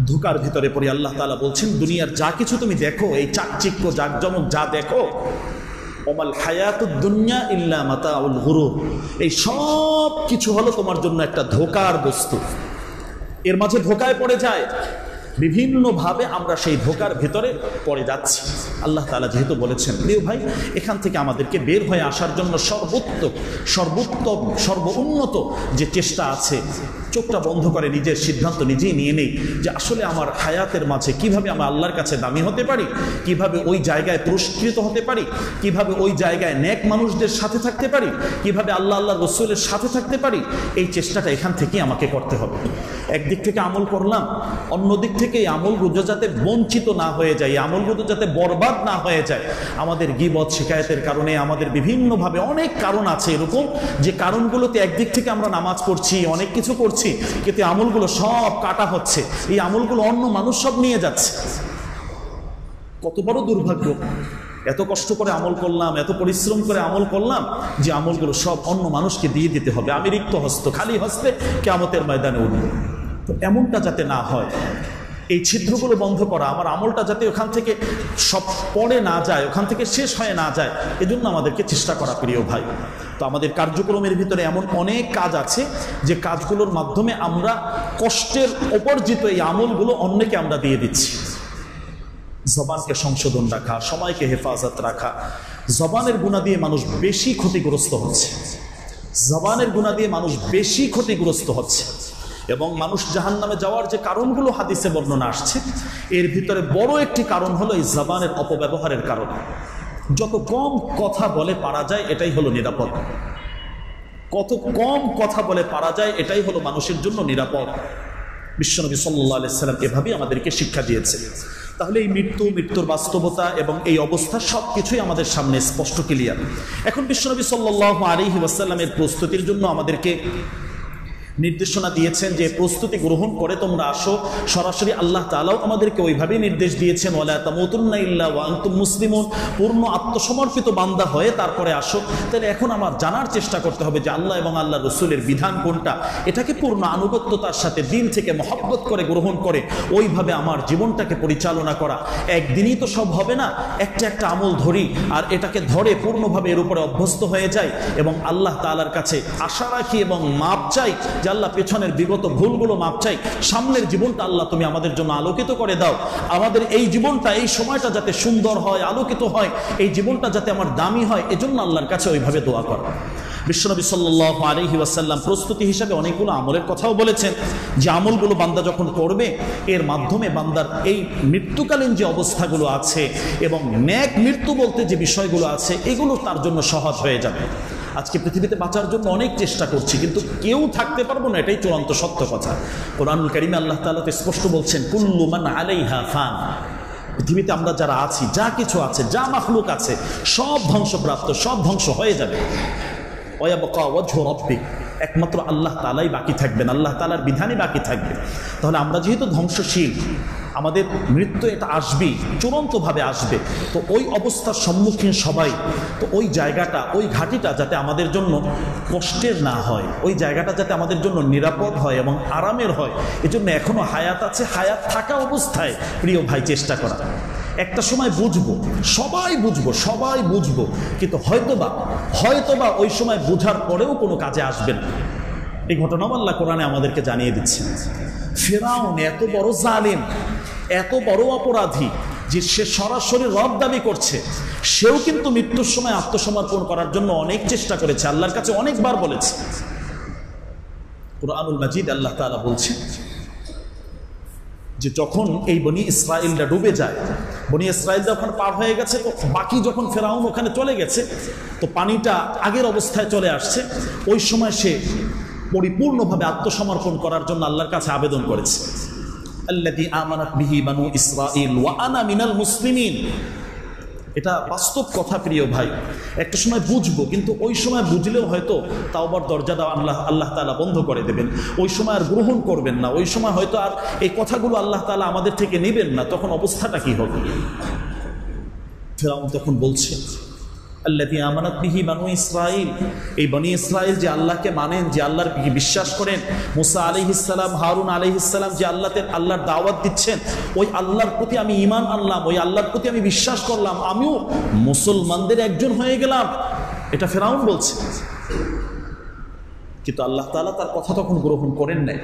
ধোকার ভিতরে পড়ে আল্লাহ তাআলা বলছেন, দুনিয়ার যা কিছু তুমি দেখো, এই চাকচিক্য জাকজমক যা দেখো, ওমাল হায়াতুদ দুনিয়া ইল্লা মাতাউল গুরুর, এই সব কিছু হলো তোমার জন্য একটা ধোকার বস্তু। এর মাঝে ধোকায় পড়ে যায়, বিভিন্নভাবে আমরা সেই ধোকার ভিতরে পড়ে যাচ্ছি। আল্লাহ তাআলা যেহেতু বলেছেন, প্রিয় ভাই, এখান থেকে আমাদেরকে বের হয়ে আসার জন্য সর্বোত্তম সর্বোন্নত যে চেষ্টা আছে, চোখটা বন্ধ করে নিজের সিদ্ধান্ত নিজেই নিয়ে নেই যে আসলে আমার হায়াতের মাঝে কিভাবে আমরা আল্লাহর কাছে দামি হতে পারি, কিভাবে ওই জায়গায় পুরস্কৃত হতে পারি, কিভাবে ওই জায়গায় নেক মানুষদের সাথে থাকতে পারি, কিভাবে আল্লাহ রসুলের সাথে থাকতে পারি। এই চেষ্টাটা এখান থেকেই আমাকে করতে হবে। একদিক থেকে আমল করলাম, অন্যদিক থেকে এই আমলগুলো যাতে বঞ্চিত না হয়ে যায়, আমলগুলো যাতে বরবাদ না হয়ে যায়। আমাদের গীবত শিকায়েতের কারণে, আমাদের বিভিন্নভাবে অনেক কারণ আছে এরকম, যে কারণগুলোতে একদিক থেকে আমরা নামাজ পড়ছি, অনেক কিছু করছি, কিন্তু আমলগুলো সব কাটা হচ্ছে, এই আমলগুলো অন্য মানুষ সব নিয়ে যাচ্ছে। কত বড় দুর্ভাগ্য! এত কষ্ট করে আমল করলাম, এত পরিশ্রম করে আমল করলাম, যে আমলগুলো সব অন্য মানুষকে দিয়ে দিতে হবে, আমি রিক্ত হস্ত, খালি হস্তে কিয়ামতের ময়দানে উঠব। তো এমনটা যাতে না হয়, এই ছিদ্রগুলো বন্ধ করা, আমার আমলটা যাতে ওখান থেকে সব পড়ে না যায়, ওখান থেকে শেষ হয়ে না যায়, এজন্য আমাদেরকে চেষ্টা করা প্রিয় ভাই। তো আমাদের কার্যক্রমের ভিতরে এমন অনেক কাজ আছে যে কাজগুলোর মাধ্যমে আমরা কষ্টের উপার্জিত এই আমলগুলো অন্যকে আমরা দিয়ে দিচ্ছি। জবানকে সংশোধন রাখা, সময়কে হেফাজত রাখা। জবানের গুনাহ দিয়ে মানুষ বেশি ক্ষতিগ্রস্ত হচ্ছে, জবানের গুনাহ দিয়ে মানুষ বেশি ক্ষতিগ্রস্ত হচ্ছে। এবং মানুষ জাহান্নামে যাওয়ার যে কারণগুলো হাদিসে বর্ণনা আসছে, এর ভিতরে বড় একটি কারণ হলো এই জবানের অপব্যবহারের কারণ। যত কম কথা বলে পারা যায় এটাই হলো নিরাপদ, কত কম কথা বলে পারা যায় এটাই হলো মানুষের জন্য নিরাপদ। বিশ্বনবী সাল্লাল্লাহু আলাইহি ওয়াসাল্লাম এভাবেই আমাদেরকে শিক্ষা দিয়েছে। তাহলে এই মৃত্যুর বাস্তবতা এবং এই অবস্থা সবকিছুই আমাদের সামনে স্পষ্ট ক্লিয়ার। এখন বিশ্বনবী সাল্লাল্লাহু আলাইহি ওয়াসাল্লামের প্রস্তুতির জন্য আমাদেরকে নির্দেশনা দিয়েছেন যে প্রস্তুতি গ্রহণ করে তোমরা আসো। সরাসরি আল্লাহ তাআলাও আমাদেরকে ওইভাবেই নির্দেশ দিয়েছেন, ওয়ালা তামুতুন্না ইল্লা ওয়া আনতুম মুসলিমুন, পূর্ণ আত্মসমর্পিত বান্দা হয়ে তারপরে আসো। তাহলে এখন আমার জানার চেষ্টা করতে হবে যে আল্লাহ এবং আল্লাহ রসুলের বিধান কোনটা, এটাকে পূর্ণ আনুগত্যতার সাথে দিল থেকে মহব্বত করে গ্রহণ করে ওইভাবে আমার জীবনটাকে পরিচালনা করা। একদিনই তো সব হবে না, একটা একটা আমল ধরি আর এটাকে ধরে পূর্ণভাবে এর উপরে অভ্যস্ত হয়ে যাই এবং আল্লাহ তাআলার কাছে আশা রাখি এবং মাপ চাই যে আল্লাহ পেছনের বিগত ভুলগুলো মাপ চাই, সামনের জীবনটা আল্লাহ তুমি আমাদের জন্য আলোকিত করে দাও। আমাদের এই জীবনটা, এই সময়টা যাতে সুন্দর হয়, আলোকিত হয়, এই জীবনটা যাতে আমার দামি হয়, এজন্য আল্লাহর কাছে ওইভাবে দোয়া করা। বিশ্বনবী সাল্লাল্লাহু আলাইহি ওয়াসাল্লাম প্রস্তুতি হিসাবে অনেকগুলো আমলের কথাও বলেছেন যে আমলগুলো বান্দা যখন করবে এর মাধ্যমে বান্দার এই মৃত্যুকালীন যে অবস্থাগুলো আছে এবং নেক মৃত্যু বলতে যে বিষয়গুলো আছে এগুলো তার জন্য সহজ হয়ে যাবে। আজকে পৃথিবীতে বাঁচার জন্য অনেক চেষ্টা করছি, কিন্তু কেউ থাকতে পারবো না, এটাই চূড়ান্ত সত্য কথা। কোরআনুল কারীমে আল্লাহ তাআলা তো স্পষ্ট বলছেন, কুল্লু মান আলাইহা ফান। পৃথিবীতে আমরা যারা আছি, যা কিছু আছে, যা মাখলুক আছে, সব ধ্বংসপ্রাপ্ত, সব ধ্বংস হয়ে যাবে। ওয়ায়াবকা ওয়াজহু রাব্বিক, একমাত্র আল্লাহ তাআলাই বাকি থাকবেন, আল্লাহ তাআলার বিধানই বাকি থাকবে। তাহলে আমরা যেহেতু ধ্বংসশীল, আমাদের মৃত্যু এটা আসবেই, চূড়ান্তভাবে আসবে। তো ওই অবস্থার সম্মুখীন সবাই, তো ওই জায়গাটা, ওই ঘাটিটা যাতে আমাদের জন্য কষ্টের না হয়, ওই জায়গাটা যাতে আমাদের জন্য নিরাপদ হয় এবং আরামের হয়, এজন্য এখনো হায়াত আছে, হায়াত থাকা অবস্থায় প্রিয় ভাই চেষ্টা করা। একটা সময় বুঝবো, সবাই বুঝবো, সবাই বুঝবো, কিন্তু হয়তোবা ওই সময় বোঝার পরেও কোনো কাজে আসবে না। এই ঘটনাও আল্লাহ কোরআনে আমাদেরকে জানিয়ে দিচ্ছেন। ফিরআউন এত বড় জালিম, এত বড় অপরাধী যে সে সরাসরি রব দাবি করছে, সেও কিন্তু মৃত্যুর সময় আত্মসমর্পণ করার জন্য অনেক চেষ্টা করেছে, আল্লাহর কাছে অনেকবার বলেছে। কুরআনুল মাজিদ আল্লাহ তাআলা বলছেন যে যখন এই বনি ইসরাইলরা ডুবে যায়, বনি ইসরাইলরা ওখানে পার হয়ে গেছে, তো বাকি যখন ফেরাউন ওখানে চলে গেছে, তো পানিটা আগের অবস্থায় চলে আসছে, ওই সময় সে পরিপূর্ণভাবে আত্মসমর্পণ করার জন্য আল্লাহর কাছে আবেদন করেছে। আল্লাযী আমানাত বিহি বানু ইসরাঈল ওয়া আনা মিনাল মুসলিমিন। এটা বাস্তব কথা প্রিয় ভাই, একটা সময় বুঝবো, কিন্তু ওই সময় বুঝলেও হয়তো তাওবার দরজাটা আল্লাহ তাআলা বন্ধ করে দেবেন, ওই সময় আর গ্রহণ করবেন না, ওই সময় হয়তো আর এই কথাগুলো আল্লাহ তাআলা আমাদের থেকে নেবেন না। তখন অবস্থাটা কি হবে? ফিরআউন তখন বলছে, আল্লাযী আমানাত বিহি বানু ইসরাঈল, এই বনি ইসরাইল যে আল্লাহকে মানেন, যে আল্লাহর বিশ্বাস করেন, মুসা আলাইহিস সালাম, হারুন আলাইহিস সালাম যে আল্লাহর দাওয়াত দিচ্ছেন, ওই আল্লাহর প্রতি আমি ঈমান আনলাম, ওই আল্লাহর প্রতি আমি বিশ্বাস করলাম, আমিও মুসলমানদের একজন হয়ে গেলাম। এটা ফিরআউন বলছে, কিন্তু আল্লাহ তাআলা তার কথা তখন গ্রহণ করেন নাই।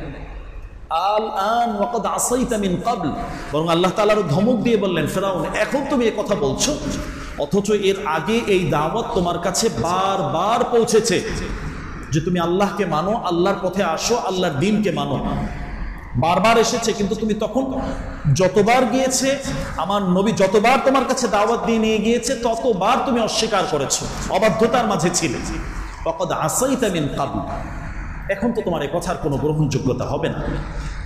আল আন ওয়াকাদ আসাইতা মিন ক্বাবল, বরং আল্লাহ তাআলার ধমক দিয়ে বললেন, ফিরআউন এখন তুমি এই কথা বলছো, অথচ এর আগে এই দাওয়াত তোমার কাছে বারবার পৌঁছেছে যে তুমি আল্লাহকে মানো, আল্লাহর পথে আসো, আল্লাহর দ্বীনকে মানো, বারবার এসেছে। কিন্তু তুমি তখন যতবার গিয়েছে, আমার নবী যতবার তোমার কাছে দাওয়াত দিয়ে নিয়ে গিয়েছে, ততবার তুমি অস্বীকার করেছো, অবাধ্যতার মাঝে ছিলে। ওয়াকাদ আসাইতা মিন ক্বাবল, এখন তো তোমার এই কথার কোনো গ্রহণযোগ্যতা হবে না।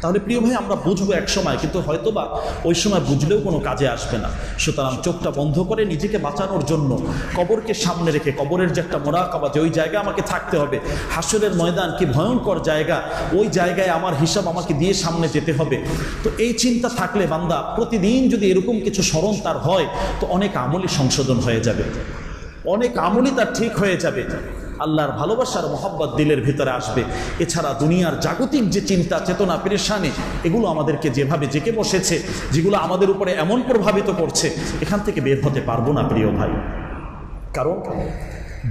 তাহলে প্রিয় ভাই, আমরা বুঝবো এক সময়, কিন্তু হয়তোবা ওই সময় বুঝলেও কোনো কাজে আসবে না। সুতরাং চোখটা বন্ধ করে নিজেকে বাঁচানোর জন্য, কবরকে সামনে রেখে, কবরের যে একটা মোরাকাবা, যে ওই জায়গায় আমাকে থাকতে হবে, হাসরের ময়দান কি ভয়ঙ্কর জায়গা, ওই জায়গায় আমার হিসাব আমাকে দিয়ে সামনে যেতে হবে। তো এই চিন্তা থাকলে বান্দা প্রতিদিন যদি এরকম কিছু স্মরণ তার হয়, তো অনেক আমলই সংশোধন হয়ে যাবে, অনেক আমলই তার ঠিক হয়ে যাবে, আল্লাহর ভালোবাসার মহব্বত দিলের ভিতরে আসবে। এছাড়া দুনিয়ার জাগতিক যে চিন্তা, চেতনা, পেরেশানি, এগুলো আমাদেরকে যেভাবে জেঁকে বসেছে, যেগুলো আমাদের উপরে এমন প্রভাবিত করছে, এখান থেকে বের হতে পারবো না প্রিয় ভাই। কারণ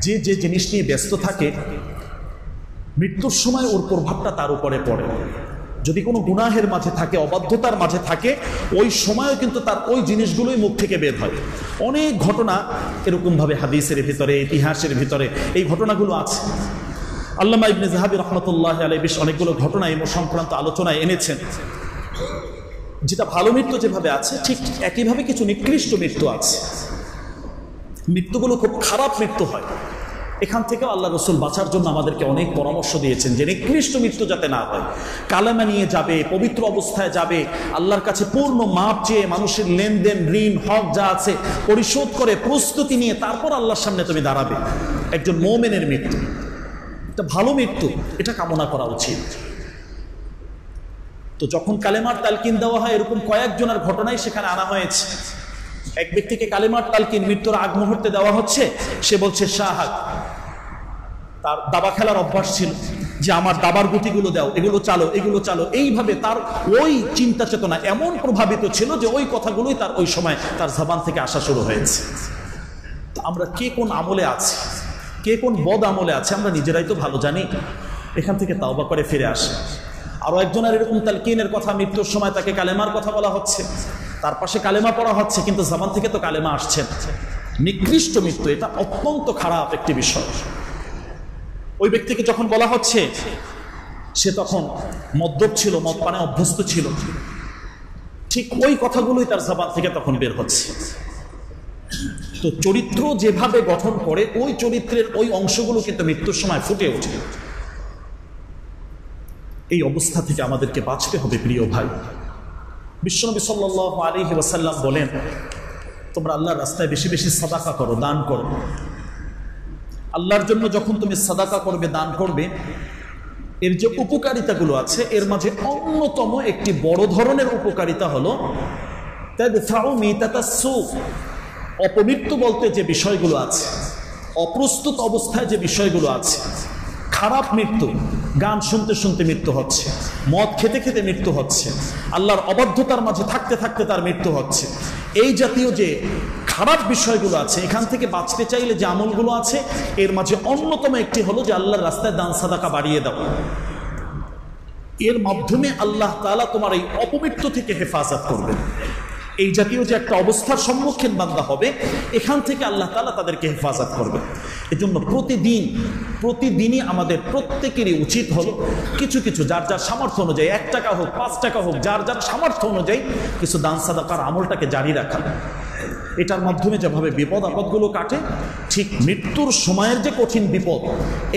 যে যে জিনিস নিয়ে ব্যস্ত থাকে মৃত্যুর সময় ওর প্রভাবটা তার উপরে পড়ে। যদি কোনো গুনাহের মাঝে থাকে, অবাধ্যতার মাঝে থাকে, ওই সময়ও কিন্তু তার ওই জিনিসগুলোই মুখ থেকে বের হয়। অনেক ঘটনা এরকমভাবে হাদিসের ভিতরে, ইতিহাসের ভিতরে এই ঘটনাগুলো আছে। আল্লামা ইবনে যাহাবী রাহমাতুল্লাহি আলাইহি বেশ অনেকগুলো ঘটনা এই সংক্রান্ত আলোচনায় এনেছেন। যেটা ভালো মৃত্যু যেভাবে আছে, ঠিক একইভাবে কিছু নিকৃষ্ট মৃত্যু আছে। মৃত্যুগুলো খুব খারাপ মৃত্যু হয়। এখান থেকেও আল্লাহ রসুল বাঁচার জন্য আমাদেরকে অনেক পরামর্শ দিয়েছেন যে নিকৃষ্ট মৃত্যু যাতে না হয়। কালেমা নিয়ে যাবে, পবিত্র অবস্থায় যাবে, আল্লাহর কাছে পূর্ণ মাপ চেয়ে মানুষের লেনদেন, ঋণ, হক যা আছে পরিশোধ করে প্রস্তুতি নিয়ে তারপর আল্লাহর সামনে তুমি দাঁড়াবে। একজন মুমিনের মৃত্যু, এটা ভালো মৃত্যু, এটা কামনা করা উচিত। তো যখন কালেমার তালকিন দেওয়া হয়, এরকম কয়েকজনের ঘটনাই সেখানে আনা হয়েছে। এক ব্যক্তিকে কালেমার তালকিন মৃত্যুর আগ মুহূর্তে দেওয়া হচ্ছে, সে বলছে শাহাদ। তার দাবা খেলার অভ্যাস ছিল যে আমার দাবার গুটিগুলো দাও, এগুলো চালো, এগুলো চালো। এইভাবে তার ওই চিন্তা চেতনা এমন প্রভাবিত ছিল যে ওই কথাগুলোই তার ওই সময় তার জবান থেকে আসা শুরু হয়েছে। তো আমরা কে কোন আমলে আছি, কে কোন বদ আমলে আছে, আমরা নিজেরাই তো ভালো জানি। এখান থেকে তাওবা করে ফিরে আসে। আরো একজনের এরকম তালকিনের কথা, মৃত্যুর সময় তাকে কালেমার কথা বলা হচ্ছে, তার পাশে কালেমা পড়া হচ্ছে, কিন্তু জবান থেকে তো কালেমা আসছে না। নিকৃষ্ট মৃত্যু, এটা অত্যন্ত খারাপ একটি বিষয়। ওই ব্যক্তিকে যখন বলা হচ্ছে, সে তখন মদ্যপ ছিল, মদ পানে অভ্যস্ত ছিল, ঠিক ওই কথাগুলোই তার জবান থেকে তখন বের হচ্ছে। তো চরিত্র যেভাবে গঠন করে, ওই চরিত্রের ওই অংশগুলো কিন্তু মৃত্যুর সময় ফুটে ওঠে। এই অবস্থা থেকে আমাদেরকে বাঁচতে হবে প্রিয় ভাই। বিশ্বনবী সাল্লাল্লাহু আলাইহি ওয়াসাল্লাম বলেন, তোমরা আল্লাহর রাস্তায় বেশি বেশি সাদাকা করো, দান করো। আল্লাহর জন্য যখন তুমি সাদাকা করবে, দান করবে, এর যে উপকারিতাগুলো আছে, এর মাঝে অন্যতম একটি বড় ধরনের উপকারিতা হলো তাদফাউ মিতাতাস সু। অপমৃত্যু বলতে যে বিষয়গুলো আছে, অপ্রস্তুত অবস্থায় যে বিষয়গুলো আছে, খারাপ মৃত্যু, গান শুনতে শুনতে মৃত্যু হচ্ছে, মদ খেতে খেতে মৃত্যু হচ্ছে, আল্লাহর অবাধ্যতার মাঝে থাকতে থাকতে তার মৃত্যু হচ্ছে, এই জাতীয় যে খারাপ বিষয়গুলো আছে, এখান থেকে বাঁচতে চাইলে যে আমলগুলো আছে, এর মাঝে অন্যতম একটি হলো যে আল্লাহর রাস্তায় দান সাদাকা বাড়িয়ে দাও। এর মাধ্যমে আল্লাহ তাআলা তোমার এই অপমৃত্যু থেকে হেফাজত করবেন। এই জাতীয় যে একটা অবস্থার সম্মুখীন বান্দা হবে, এখান থেকে আল্লাহ তাআলা তাদেরকে হেফাজত করবে। এজন্য প্রতিদিনই আমাদের প্রত্যেকেরই উচিত হলো কিছু কিছু, যার যার সামর্থ্য অনুযায়ী, 1 টাকা হোক, 5 টাকা হোক, যার যার সামর্থ্য অনুযায়ী কিছু দান সাদাকার আমলটাকে জারি রাখা। এটার মাধ্যমে যেভাবে বিপদ আপদগুলো কাটে, ঠিক মৃত্যুর সময়ের যে কঠিন বিপদ,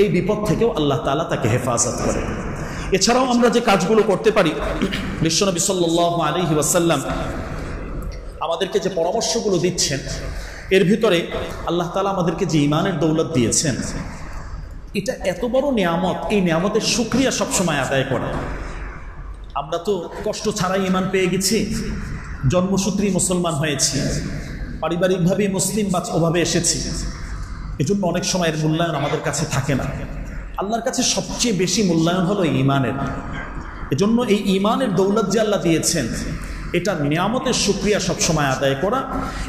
এই বিপদ থেকেও আল্লাহ তাআলা তাকে হেফাজত করে। এছাড়াও আমরা যে কাজগুলো করতে পারি, বিশ্বনবী সাল্লাল্লাহু আলাইহি ওয়াসাল্লাম আমাদেরকে যে পরামর্শগুলো দিচ্ছেন, এর ভিতরে আল্লাহ তাআলা আমাদেরকে যে ঈমানের দৌলত দিয়েছেন, এটা এত বড় নিয়ামত। এই নিয়ামতের শুকরিয়া সবসময় আদায় করা। আমরা তো কষ্ট ছাড়াই ঈমান পেয়ে গেছি, জন্মসূত্রেই মুসলমান হয়েছি, পারিবারিকভাবেই মুসলিম বা ওভাবে এসেছি। এজন্য অনেক সময় এর মূল্যায়ন আমাদের কাছে থাকে না। আল্লাহর কাছে সবচেয়ে বেশি মূল্যায়ন হলো ঈমানের। এজন্য এই ঈমানের দৌলত যে আল্লাহ দিয়েছেন, এটা নিয়ামতের শুকরিয়া সবসময় আদায় করা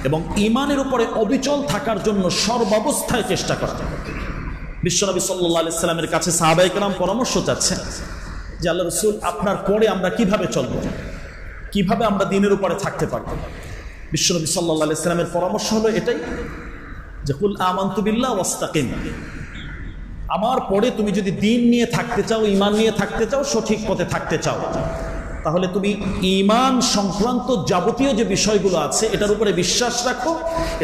এবং ঈমানের উপরে অবিচল থাকার জন্য সর্বাবস্থায় চেষ্টা করা। বিশ্বনবী সাল্লাল্লাহু আলাইহি সাল্লামের কাছে সাহাবায়ে কেরাম পরামর্শ চাচ্ছেন যে আল্লাহ রাসূল, আপনার পরে আমরা কিভাবে চলব, কিভাবে আমরা দ্বীনের উপরে থাকতে পারব। বিশ্বনবী সাল্লাল্লাহু আলাইহি সাল্লামের পরামর্শ হলো এটাই যে কুল আমানতু বিল্লাহ ওয়াস্তাকিম। আমার পরে তুমি যদি দ্বীন নিয়ে থাকতে চাও, ঈমান নিয়ে থাকতে চাও, সঠিক পথে থাকতে চাও, তাহলে তুমি ঈমান সংক্রান্ত যাবতীয় যে বিষয়গুলো আছে এটার উপরে বিশ্বাস রাখো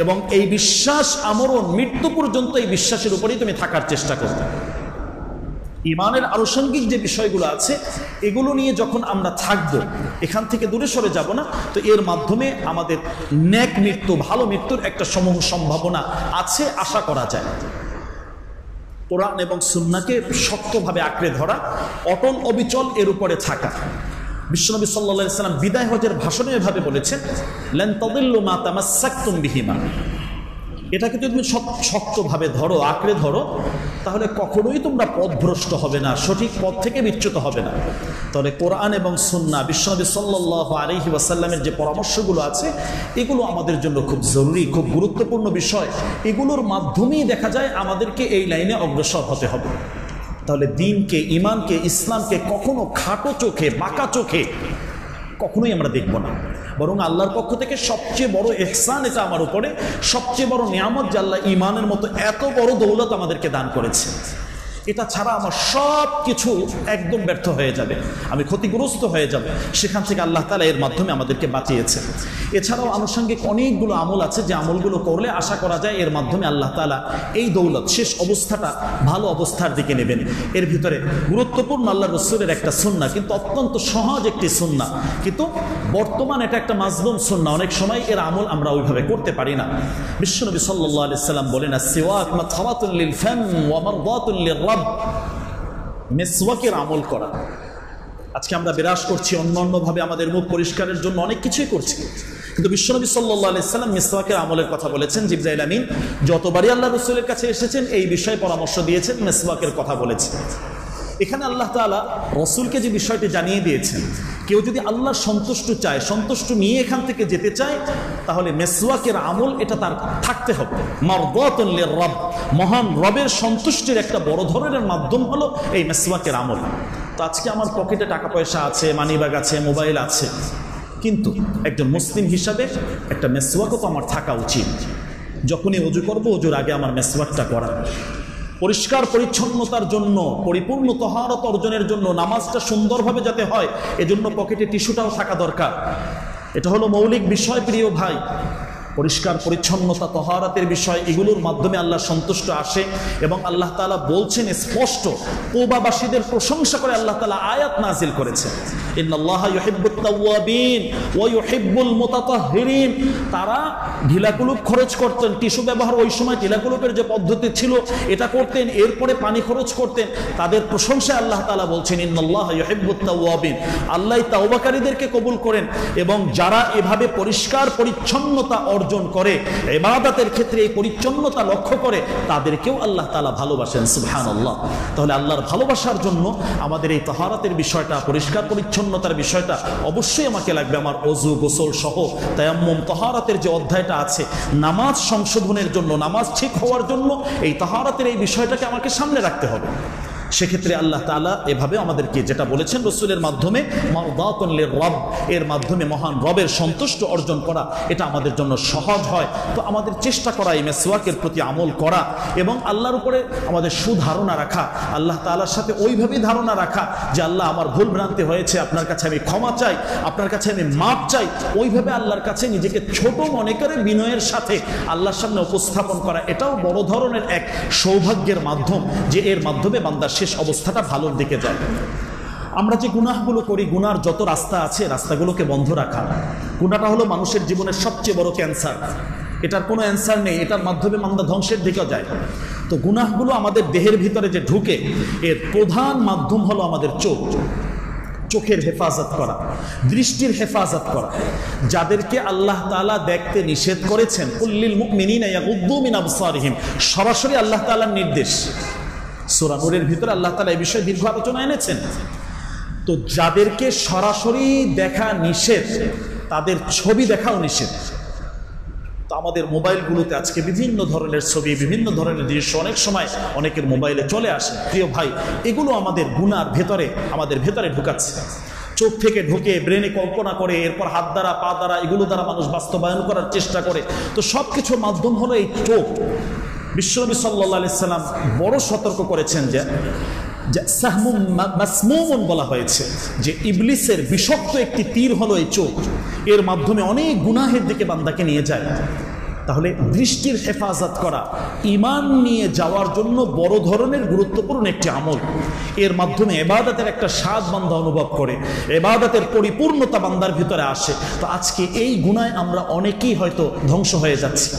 এবং এই বিশ্বাস আমরণ মৃত্যু পর্যন্ত এই বিশ্বাসের উপরেই তুমি থাকার চেষ্টা করো। ঈমানের আনুষঙ্গিক যে বিষয়গুলো আছে এগুলো নিয়ে যখন আমরা থাকব, এখান থেকে দূরে সরে যাব না, তো এর মাধ্যমে আমাদের নেক মৃত্যু, ভালো মৃত্যুর একটা সমূহ সম্ভাবনা আছে, আশা করা যায়। কোরআন এবং সুন্নাহকে শক্তভাবে আঁকড়ে ধরা, অটল অবিচল এর উপরে থাকা। বিশ্বনবী সাল্লাল্লাহু আলাইহি সাল্লাম বিদায় হজের ভাষণে এভাবে বলেছেন, লান তাদিল্লু মা তামাসসাকতুম বিহিমা। এটাকে যদি তুমি শক্তভাবে ধরো, আঁকড়ে ধরো, তাহলে কখনোই তোমরা পথভ্রষ্ট হবে না, সঠিক পথ থেকে বিচ্যুত হবে না। তাহলে কোরআন এবং সুন্নাহ, বিশ্বনবী সাল্লাল্লাহু আলাইহি ওয়াসাল্লামের যে পরামর্শগুলো আছে এগুলো আমাদের জন্য খুব জরুরি, খুব গুরুত্বপূর্ণ বিষয়। এগুলোর মাধ্যমেই দেখা যায় আমাদেরকে এই লাইনে অগ্রসর হতে হবে। তাহলে দ্বীনকে, ঈমানকে, ইসলামকে কখনো খাটো চোখে, বাঁকা চোখে কখনোই আমরা দেখব না, বরং আল্লাহর পক্ষ থেকে সবচেয়ে বড় ইহসান এটা আমার উপরে, সবচেয়ে বড় নিয়ামত যে আল্লাহ ঈমানের মতো এত বড় দৌলত আমাদেরকে দান করেছে। এটা ছাড়া আমার সব কিছু একদম ব্যর্থ হয়ে যাবে, আমি ক্ষতিগ্রস্ত হয়ে যাব। সেখান থেকে আল্লাহ তাআলা এর মাধ্যমে আমাদেরকে বাঁচিয়েছে। এছাড়াও আনুষঙ্গিক অনেকগুলো আমল আছে যে আমলগুলো করলে আশা করা যায় এর মাধ্যমে আল্লাহ তাআলা এই দৌলত, শেষ অবস্থাটা ভালো অবস্থার দিকে নেবেন। এর ভিতরে গুরুত্বপূর্ণ আল্লাহ রাসূলের একটা সুন্নাহ, কিন্তু অত্যন্ত সহজ একটি সুন্নাহ, কিন্তু বর্তমান এটা একটা মাজলুম সুন্নাহ। অনেক সময় এর আমল আমরা ওইভাবে করতে পারি না। বিশ্বনবী সাল্লাল্লাহু আলাইহি সাল্লাম বলেন, আসওয়াক মাতহারাতুন লিল ফাম ওয়া মারদাতুন লির-রাব। মেসওয়াকের আমল করা। আজকে আমরা বিরাজ করছি অন্যান্যভাবে আমাদের মুখ পরিষ্কারের জন্য অনেক কিছুই করছি, কিন্তু বিশ্বনবী সাল্লাল্লাহু আলাইহি সাল্লাম মিসওয়াকের আমলের কথা বলেছেন। জিবরাইল আমিন যতবারই আল্লাহ রাসূলের কাছে এসেছেন এই বিষয়ে পরামর্শ দিয়েছেন, মিসওয়াকের কথা বলেছেন। এখানে আল্লাহ তাআলা রাসূলকে যে বিষয়টি জানিয়ে দিয়েছেন, কেউ যদি আল্লাহর সন্তুষ্ট চায়, সন্তুষ্ট নিয়ে এখান থেকে যেতে চায়, তাহলে মিসওয়াকের আমল এটা তার থাকতে হবে। মারদাতুন লির-রাব, মহান রবের সন্তুষ্টির একটা বড় ধরনের মাধ্যম হলো এই মিসওয়াকের আমল। তো আজকে আমার পকেটে টাকা পয়সা আছে, মানিব্যাগ আছে, মোবাইল আছে, কিন্তু একজন মুসলিম হিসাবে একটা মিসওয়াকও তো আমার থাকা উচিত। যখনই ওযু করব, ওযুর আগে আমার মিসওয়াকটা করা, পরিষ্কার পরিচ্ছন্নতার জন্য, পরিপূর্ণ তহারত অর্জনের জন্য, নামাজটা সুন্দরভাবে যাতে হয় এজন্য পকেটে টিস্যুটাও থাকা দরকার। এটা হলো মৌলিক বিষয় প্রিয় ভাই। পরিষ্কার পরিচ্ছন্নতা, তহারাতের বিষয়, এগুলোর মাধ্যমে আল্লাহ সন্তুষ্ট আসে। এবং আল্লাহ তাআলা বলছেন স্পষ্ট, তওবাবাসীদের প্রশংসা করে আল্লাহ তাআলা আয়াত নাজিল করেছেন, ইন্নাল্লাহা ইউহিব্বুত তাওয়াবিন ওয়া ইউহিব্বুল মুতাতাহহিরিন। তারা ঢিলাকুলুপ খরচ করতেন, টিস্যু ব্যবহার ওই সময় ঢিলাকুলুপের যে পদ্ধতি ছিল এটা করতেন, এরপরে পানি খরচ করতেন। তাদের প্রশংসায় আল্লাহ তাআলা বলছেন, ইন্নাল্লাহা ইউহিব্বুত তাওয়াবিন, আল্লাহ তাওবাকারীদেরকে কবুল করেন। এবং যারা এভাবে পরিষ্কার পরিচ্ছন্নতা অর্জন করে, ইবাদতের ক্ষেত্রে এই পরিচ্ছন্নতা লক্ষ্য করে, তাদেরকেও আল্লাহ তাআলা ভালোবাসেন। সুবহানাল্লাহ। তাহলে আল্লাহর ভালোবাসার জন্য আমাদের এই তাহারাতের বিষয়টা, পরিষ্কার পরিচ্ছন্নতার বিষয়টা অবশ্যই আমাকে লাগবে। আমার ওযু, গোসল সহ তায়াম্মুম, তাহারাতের যে অধ্যায়টা আছে, নামাজ সংশোধনের জন্য, নামাজ ঠিক হওয়ার জন্য এই তাহারাতের এই বিষয়টাকে আমাকে সামনে রাখতে হবে। সেক্ষেত্রে আল্লাহ তাআলা এভাবে আমাদেরকে যেটা বলেছেন রাসূলের মাধ্যমে, মারদাতুন লির-রাব, এর মাধ্যমে মহান রবের সন্তুষ্ট অর্জন করা, এটা আমাদের জন্য সহজ হয়। তো আমাদের চেষ্টা করা এই মিসওয়াকের প্রতি আমল করা এবং আল্লাহর উপরে আমাদের সুধারণা রাখা, আল্লাহ তাআলার সাথে ওইভাবেই ধারণা রাখা যে আল্লাহ আমার ভুল ভ্রান্তি হয়েছে, আপনার কাছে আমি ক্ষমা চাই, আপনার কাছে আমি মাপ চাই। ওইভাবে আল্লাহর কাছে নিজেকে ছোট মনে করে বিনয়ের সাথে আল্লাহর সামনে উপস্থাপন করা, এটাও বড় ধরনের এক সৌভাগ্যের মাধ্যম, যে এর মাধ্যমে বান্দার শেষ অবস্থাটা ভালোর দিকে যায়। আমরা যে গুনাহগুলো করি, গুনার যত রাস্তা আছে, রাস্তাগুলোকে বন্ধ রাখা। গুনাহটা হলো মানুষের জীবনের সবচেয়ে বড় ক্যান্সার, এটার কোনো অ্যান্সার নেই, এটার মাধ্যমে বান্দা ধ্বংসের দিকে যায়। তো গুনাহগুলো আমাদের দেহের ভিতরে যে ঢুকে, এর প্রধান মাধ্যম হলো আমাদের চোখ। চোখের হেফাজত করা, দৃষ্টির হেফাজত করা। যাদেরকে আল্লাহ তাআলা দেখতে নিষেধ করেছেন, কুল্লিল মুমিনিনা ইয়াগুদ্দু মিন আবসারিহিম, সরাসরি আল্লাহ তাআলার নির্দেশ। সূরা নূরের ভিতরে আল্লাহ তাআলা এই বিষয়ে দীর্ঘ আলোচনা এনেছেন। তো যাদেরকে সরাসরি দেখা নিষেধ, তাদের ছবি দেখাও নিষেধ। তো আমাদের মোবাইলগুলোতে আজকে বিভিন্ন ধরনের ছবি, বিভিন্ন ধরনের দৃশ্য অনেক সময় অনেকের মোবাইলে চলে আসে। প্রিয় ভাই, এগুলো আমাদের গুনার ভেতরে, আমাদের ভেতরে ঢুকাচ্ছে। চোখ থেকে ঢুকে ব্রেনে কল্পনা করে, এরপর হাত দ্বারা, পা দ্বারা, এগুলো দ্বারা মানুষ বাস্তবায়ন করার চেষ্টা করে। তো সব কিছুর মাধ্যম হলো এই চোখ। বিশ্বনবী সাল্লাল্লাহু আলাইহি সাল্লাম বড় সতর্ক করেছেন যে সাহমুম মাসমুমুন বলা হয়েছে, যে ইবলিসের বিষাক্ত একটি তীর হলো এই চোখ। এর মাধ্যমে অনেক গুনাহের দিকে বান্দাকে নিয়ে যায়। তাহলে দৃষ্টির হেফাজত করা ঈমান নিয়ে যাওয়ার জন্য বড় ধরনের গুরুত্বপূর্ণ একটি আমল। এর মাধ্যমে ইবাদতের একটা স্বাদ বান্দা অনুভব করে, ইবাদতের পরিপূর্ণতা বান্দার ভিতরে আসে। তো আজকে এই গুনায় আমরা অনেকেই হয়তো ধ্বংস হয়ে যাচ্ছি,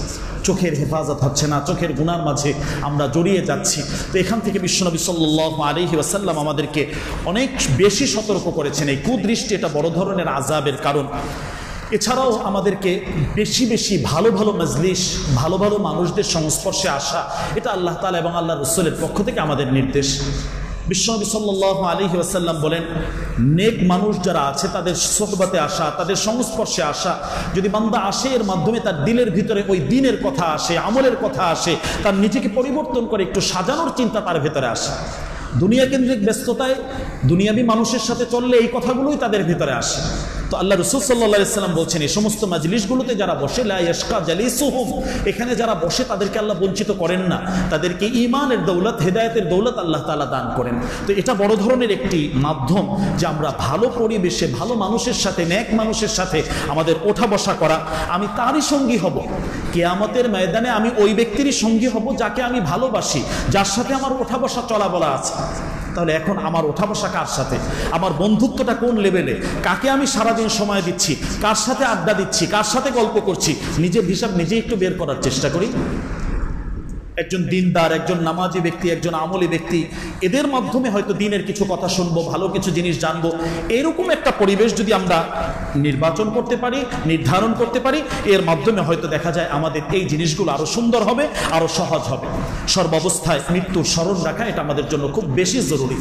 চোখের হেফাজত হচ্ছে না, চোখের গুনার মাঝে আমরা জড়িয়ে যাচ্ছি। তো এখান থেকে বিশ্বনবী সাল্লাল্লাহু আলাইহি ওয়াসাল্লাম আমাদেরকে অনেক বেশি সতর্ক করেছেন। এই কুদৃষ্টি এটা বড় ধরনের আযাবের কারণ। এছাড়াও আমাদেরকে বেশি বেশি ভালো ভালো মজলিস, ভালো ভালো মানুষদের সংস্পর্শে আসা, এটা আল্লাহ তাআলা এবং আল্লাহ রাসূলের পক্ষ থেকে আমাদের নির্দেশ। বিশ্বনবী সাল্লাল্লাহু আলাইহি ওয়াসাল্লাম বলেন, নেক মানুষ যারা আছে তাদের সোহবতে আসা, তাদের সংস্পর্শে আসা, যদি বান্দা আসে এর মাধ্যমে তার দিলের ভিতরে ওই দিনের কথা আসে, আমলের কথা আসে, তার নিজেকে পরিবর্তন করে একটু সাজানোর চিন্তা তার ভেতরে আসে। দুনিয়া কেন্দ্রিক ব্যস্ততায় দুনিয়াবী মানুষের সাথে চললে এই কথাগুলোই তাদের ভিতরে আসে। তো আল্লাহ রাসূল সাল্লাল্লাহু আলাইহি ওয়াসাল্লাম বলছেন, এই সমস্ত মাজলিসগুলোতে যারা বসে, লা ইয়াশকা জালিসুহুম, এখানে যারা বসে তাদেরকে আল্লাহ বঞ্চিত করেন না, তাদেরকে ঈমানের দৌলত, হেদায়েতের দৌলত আল্লাহ তাআলা দান করেন। তো এটা বড় ধরনের একটি মাধ্যম যে আমরা ভালো পরিবেশে, ভালো মানুষের সাথে, নেক মানুষের সাথে আমাদের ওঠা বসা করা। আমি তারই সঙ্গী হব, কিয়ামতের ময়দানে আমি ওই ব্যক্তিরই সঙ্গী হব যাকে আমি ভালোবাসি, যার সাথে আমার ওঠা বসা চলা বলা আছে। তাহলে এখন আমার ওঠা বসা কার সাথে, আমার বন্ধুত্বটা কোন লেভেলে, কাকে আমি সারাদিন সময় দিচ্ছি, কার সাথে আড্ডা দিচ্ছি, কার সাথে গল্প করছি, নিজের হিসাব নিজেই একটু বের করার চেষ্টা করি। একজন দিনদার, একজন নামাজি ব্যক্তি, একজন আমলি ব্যক্তি, এদের মাধ্যমে হয়তো দিনের কিছু কথা শুনবো, ভালো কিছু জিনিস জানবো। এরকম একটা পরিবেশ যদি আমরা নির্বাচন করতে পারি, নির্ধারণ করতে পারি, এর মাধ্যমে হয়তো দেখা যায় আমাদের এই জিনিসগুলো আরো সুন্দর হবে, আরো সহজ হবে। সর্বাবস্থায় মৃত্যুর স্মরণ রাখা এটা আমাদের জন্য খুব বেশি জরুরি।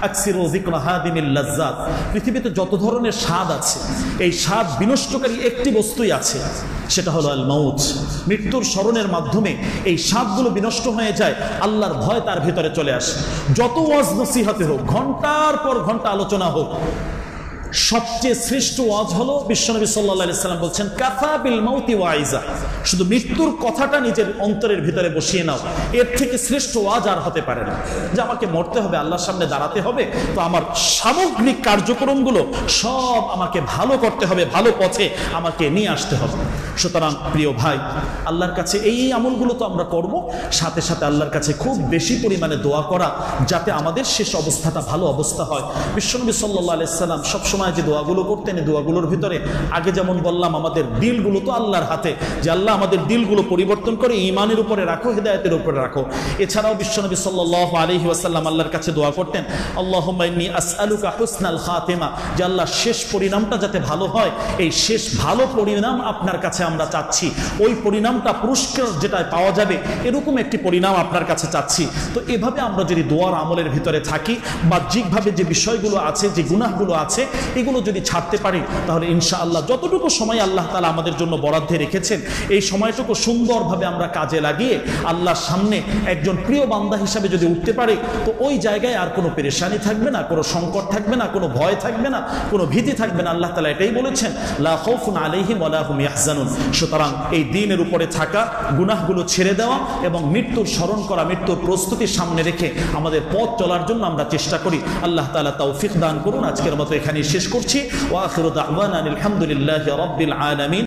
আকসিরু যিকরা হাদিমিল লাজ্জাত, পৃথিবীতে যত ধরনের স্বাদ আছে, এই স্বাদ বিনষ্টকারী একটি বস্তুই আছে, সেটা হলো আল মাউত। মৃত্যুর স্মরণের মাধ্যমে এই স্বাদগুলো বিনষ্ট হয়ে যায়, আল্লাহর ভয় তার ভিতরে চলে আসে। যত ওয়াজ নসিহতে হোক, ঘন্টার পর ঘন্টা আলোচনা হোক, সবচেয়ে শ্রেষ্ঠ ওয়াজ হলো বিশ্বনবী সাল্লাল্লাহু আলাইহি ওয়াসাল্লাম বলছেন, কাফা বিল মাউতি ওয়াইজা, শুধু মৃত্যুর কথাটা নিজের অন্তরের ভিতরে বসিয়ে নাও, এর থেকে শ্রেষ্ঠ ওয়াজ আর হতে পারে না। যে আমাকে মরতে হবে, আল্লাহর সামনে দাঁড়াতে হবে, তো আমার সামগ্রিক কার্যক্রমগুলো সব আমাকে ভালো করতে হবে, ভালো পথে আমাকে নিয়ে আসতে হবে। সুতরাং প্রিয় ভাই, আল্লাহর কাছে এই আমলগুলো তো আমরা করব, সাথে সাথে আল্লাহর কাছে খুব বেশি পরিমাণে দোয়া করা, যাতে আমাদের শেষ অবস্থাটা ভালো অবস্থা হয়। বিশ্বনবী সাল্লাল্লাহু আলাইহি ওয়াসাল্লাম সবসময় যে দোয়াগুলো করতেন, এই দোয়াগুলোর ভিতরে আগে যেমন বললাম, আমাদের দিলগুলো তো আল্লাহর হাতে, যে আল্লাহ আমাদের দিলগুলো পরিবর্তন করে ঈমানের উপরে রাখো, হিদায়াতের উপরে রাখো। এছাড়াও বিশ্বনবী সাল্লাল্লাহু আলাইহি ওয়াসাল্লাম আল্লাহর কাছে দোয়া করতেন, আল্লাহুম্মা ইন্নী আসআলুকা হুসনাল খাতিমা, যে আল্লাহ শেষ পরিণামটা যাতে ভালো হয়, এই শেষ ভালো পরিণাম আপনার কাছে আমরা চাচ্ছি, ওই পরিণামটা পুরস্কার যেটা পাওয়া যাবে এরকম একটি পরিণাম আপনার কাছে চাচ্ছি। তো এভাবে আমরা যদি দোয়ার আমলের ভিতরে থাকি, বাহ্যিকভাবে যে বিষয়গুলো আছে, যে গুনাহগুলো আছে, এগুলো যদি ছাড়তে পারি, তাহলে ইনশাআল্লাহ যতটুকু সময় আল্লাহ তাআলা আমাদের জন্য বরাদ্দে রেখেছেন, এই সময়টুকু সুন্দরভাবে আমরা কাজে লাগিয়ে আল্লাহর সামনে একজন প্রিয় বান্দা হিসাবে যদি উঠতে পারি, তো ওই জায়গায় আর কোনো পেরেশানি থাকবে না, কোনো সংকট থাকবে না, কোনো ভয় থাকবে না, কোনো ভীতি থাকবে না। আল্লাহ তাআলা এটাই বলেছেন, লা খাউফুন আলাইহিম ওয়া লা হুম ইয়াহজানুন। সুতরাং এই দ্বীনের উপরে থাকা, গুনাহগুলো ছেড়ে দেওয়া এবং মৃত্যুর স্মরণ করা, মৃত্যুর প্রস্তুতির সামনে রেখে আমাদের পথ চলার জন্য আমরা চেষ্টা করি। আল্লাহ তাআলা তৌফিক দান করুন। আজকের মতো এখানেই শেষ করছি। ওয়া আখিরু দাওয়ানা আলহামদুলিল্লাহি রাব্বিল আলামিন।